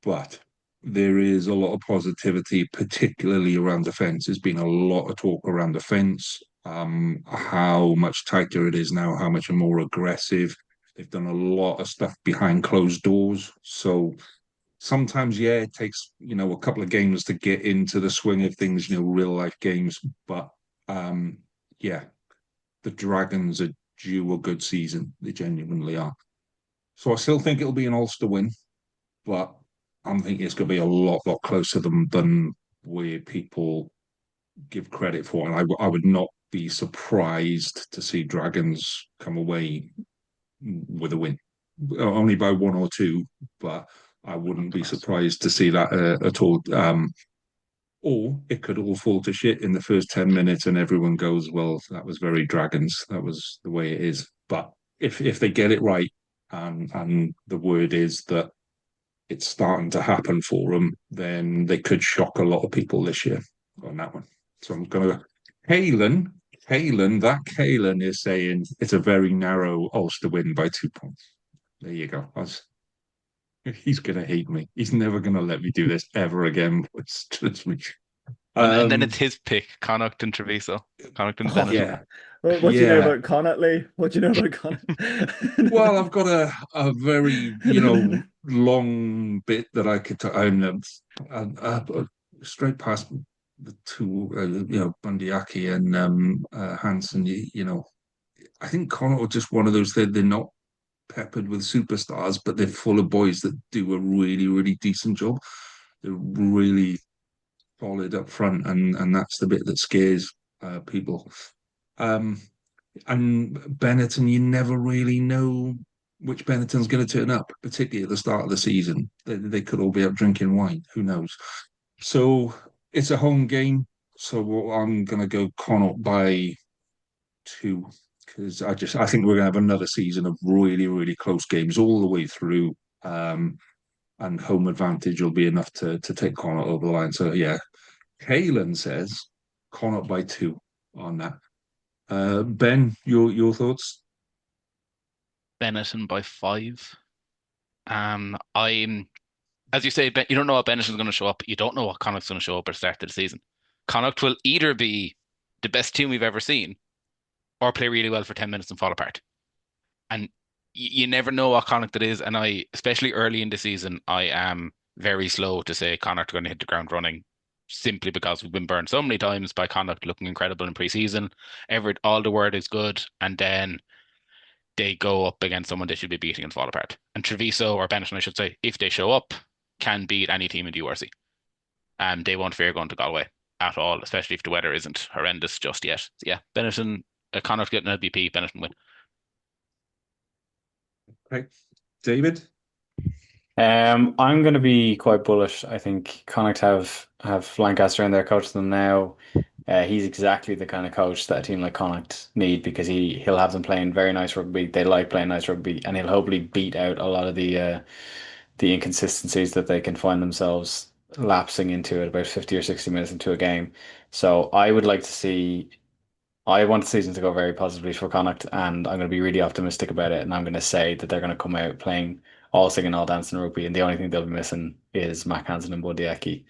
but there is a lot of positivity, particularly around defence. There's been a lot of talk around defence, how much tighter it is now, how much more aggressive. They've done a lot of stuff behind closed doors. So sometimes, yeah, it takes, a couple of games to get into the swing of things, real life games. But um, yeah, the Dragons are due a good season. They genuinely are. So I still think it'll be an Ulster win, but I'm thinking it's going to be a lot closer than where people give credit for. And I would not be surprised to see Dragons come away with a win, only by one or two, but I wouldn't be surprised to see that at all. Or it could all fall to shit in the first 10 minutes and everyone goes, well, that was very Dragons. That was the way it is. But if they get it right, and the word is that it's starting to happen for them, then they could shock a lot of people this year on that one. So I'm going to Caolan is saying it's a very narrow Ulster win by 2 points. There you go. He's going to hate me. He's never going to let me do this ever again. Trust me. And then it's his pick, Connacht and Treviso. Connacht and Bennett. Yeah. What do you know about Connacht, Lee? What do you know about Connacht? Well, I've got a very long bit that I could straight past the two Bundyaki and Hansen. I think Connacht are just one of those. They're not peppered with superstars, but they're full of boys that do a really, really decent job. They're really solid up front, and that's the bit that scares people. Um, and Benetton, you never really know which Benetton's going to turn up, particularly at the start of the season. They could all be up drinking wine. Who knows? So it's a home game. So I'm going to go Connacht by 2 because I think we're going to have another season of really, really close games all the way through. And home advantage will be enough to take Connacht over the line. So yeah, Caolan says Connacht by 2 on that. Ben, your thoughts? Benetton by 5. I'm as you say, you don't know what Benetton's going to show up. You don't know what Connacht's going to show up at the start of the season. Connacht will either be the best team we've ever seen, or play really well for 10 minutes and fall apart. And you never know what Connacht it is. And especially early in the season, I am very slow to say Connacht are going to hit the ground running, simply because we've been burned so many times by Connacht looking incredible in pre-season. All the word is good, and then they go up against someone they should be beating and fall apart. And Treviso, or Benetton, I should say, if they show up, can beat any team in the URC. They won't fear going to Galway at all, especially if the weather isn't horrendous just yet. So yeah, Benetton, Connacht getting an LBP, Benetton win. Right, David. I'm going to be quite bullish. I think Connacht have Lancaster in there coaching them now. He's exactly the kind of coach that a team like Connacht need, because he'll have them playing very nice rugby. They like playing nice rugby, and he'll hopefully beat out a lot of the inconsistencies that they can find themselves lapsing into at about 50 or 60 minutes into a game. So I want the season to go very positively for Connacht, and I'm going to be really optimistic about it. And I'm going to say that they're going to come out playing all singing, all dancing rugby, and the only thing they'll be missing is Mac Hansen and Buddy Eki,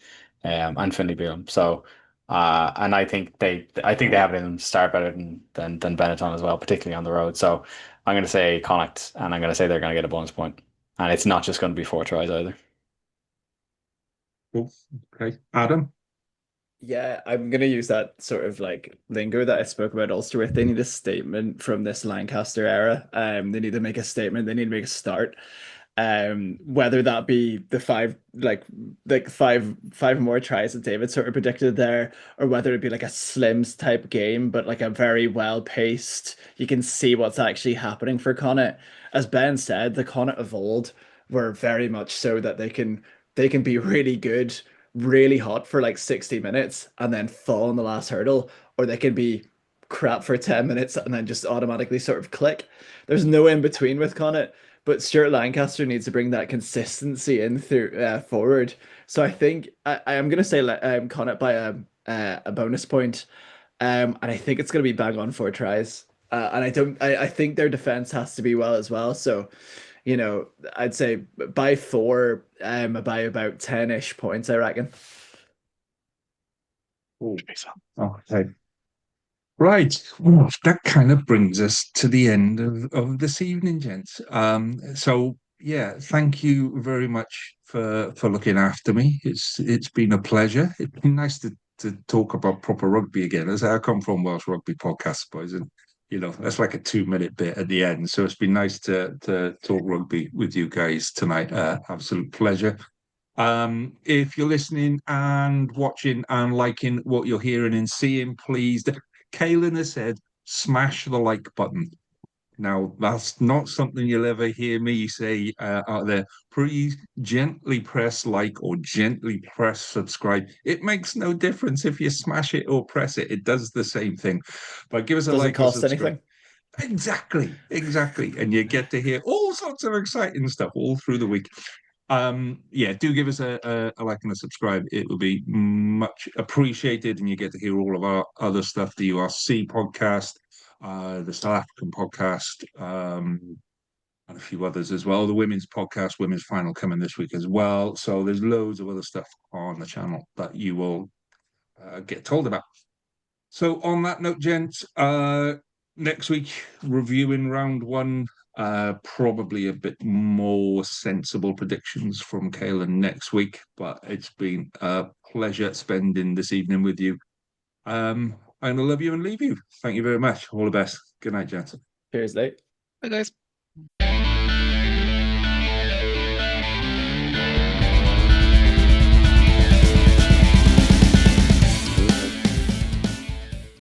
and Finlay Bealham. So And I think they have it in them to start better than Benetton as well, particularly on the road. So I'm going to say Connacht, and I'm going to say they're going to get a bonus point. And it's not just going to be 4 tries either. Cool. Okay, Adam. Yeah, I'm gonna use that sort of like lingo that I spoke about Ulster with. They need a statement from this Lancaster era. They need to make a statement. They need to make a start. Whether that be the five more tries that David sort of predicted there, or whether it be like a Slims type game, but like a very well paced. You can see what's actually happening for Connacht. As Ben said, the Connacht of old were very much so that they can be really good, really hot for like 60 minutes and then fall on the last hurdle, or they can be crap for 10 minutes and then just automatically sort of click. There's no in between with Connacht, but Stuart Lancaster needs to bring that consistency in through forward. So I think I am going to say Connacht by a bonus point. And I think it's going to be bang on 4 tries. And I think their defense has to be well as well. So, I'd say by 4, by about 10-ish points, I reckon. Okay. Right. Well, that kind of brings us to the end of this evening, gents. So yeah, thank you very much for looking after me. It's been a pleasure. It's been nice to talk about proper rugby again. As I come from Welsh Rugby Podcast, boys, and that's like a 2-minute bit at the end. So it's been nice to talk rugby with you guys tonight. Absolute pleasure. If you're listening and watching and liking what you're hearing and seeing, please, Caolan has said, smash the like button. Now, that's not something you'll ever hear me say out there. Please gently press like or gently press subscribe. It makes no difference if you smash it or press it. It does the same thing. But give us a Doesn't like or cost subscribe. anything. Exactly. And you get to hear all sorts of exciting stuff all through the week. Yeah, do give us a like and a subscribe. It will be much appreciated, and you get to hear all of our other stuff, the URC podcast, the South African podcast, and a few others as well. The women's podcast, women's final coming this week as well. So there's loads of other stuff on the channel that you will get told about. So on that note, gents, next week reviewing round 1. Probably a bit more sensible predictions from Caolan next week, but it's been a pleasure spending this evening with you. I'm gonna love you and leave you. Thank you very much. All the best. Good night, gents. Cheers, mate. Bye, guys.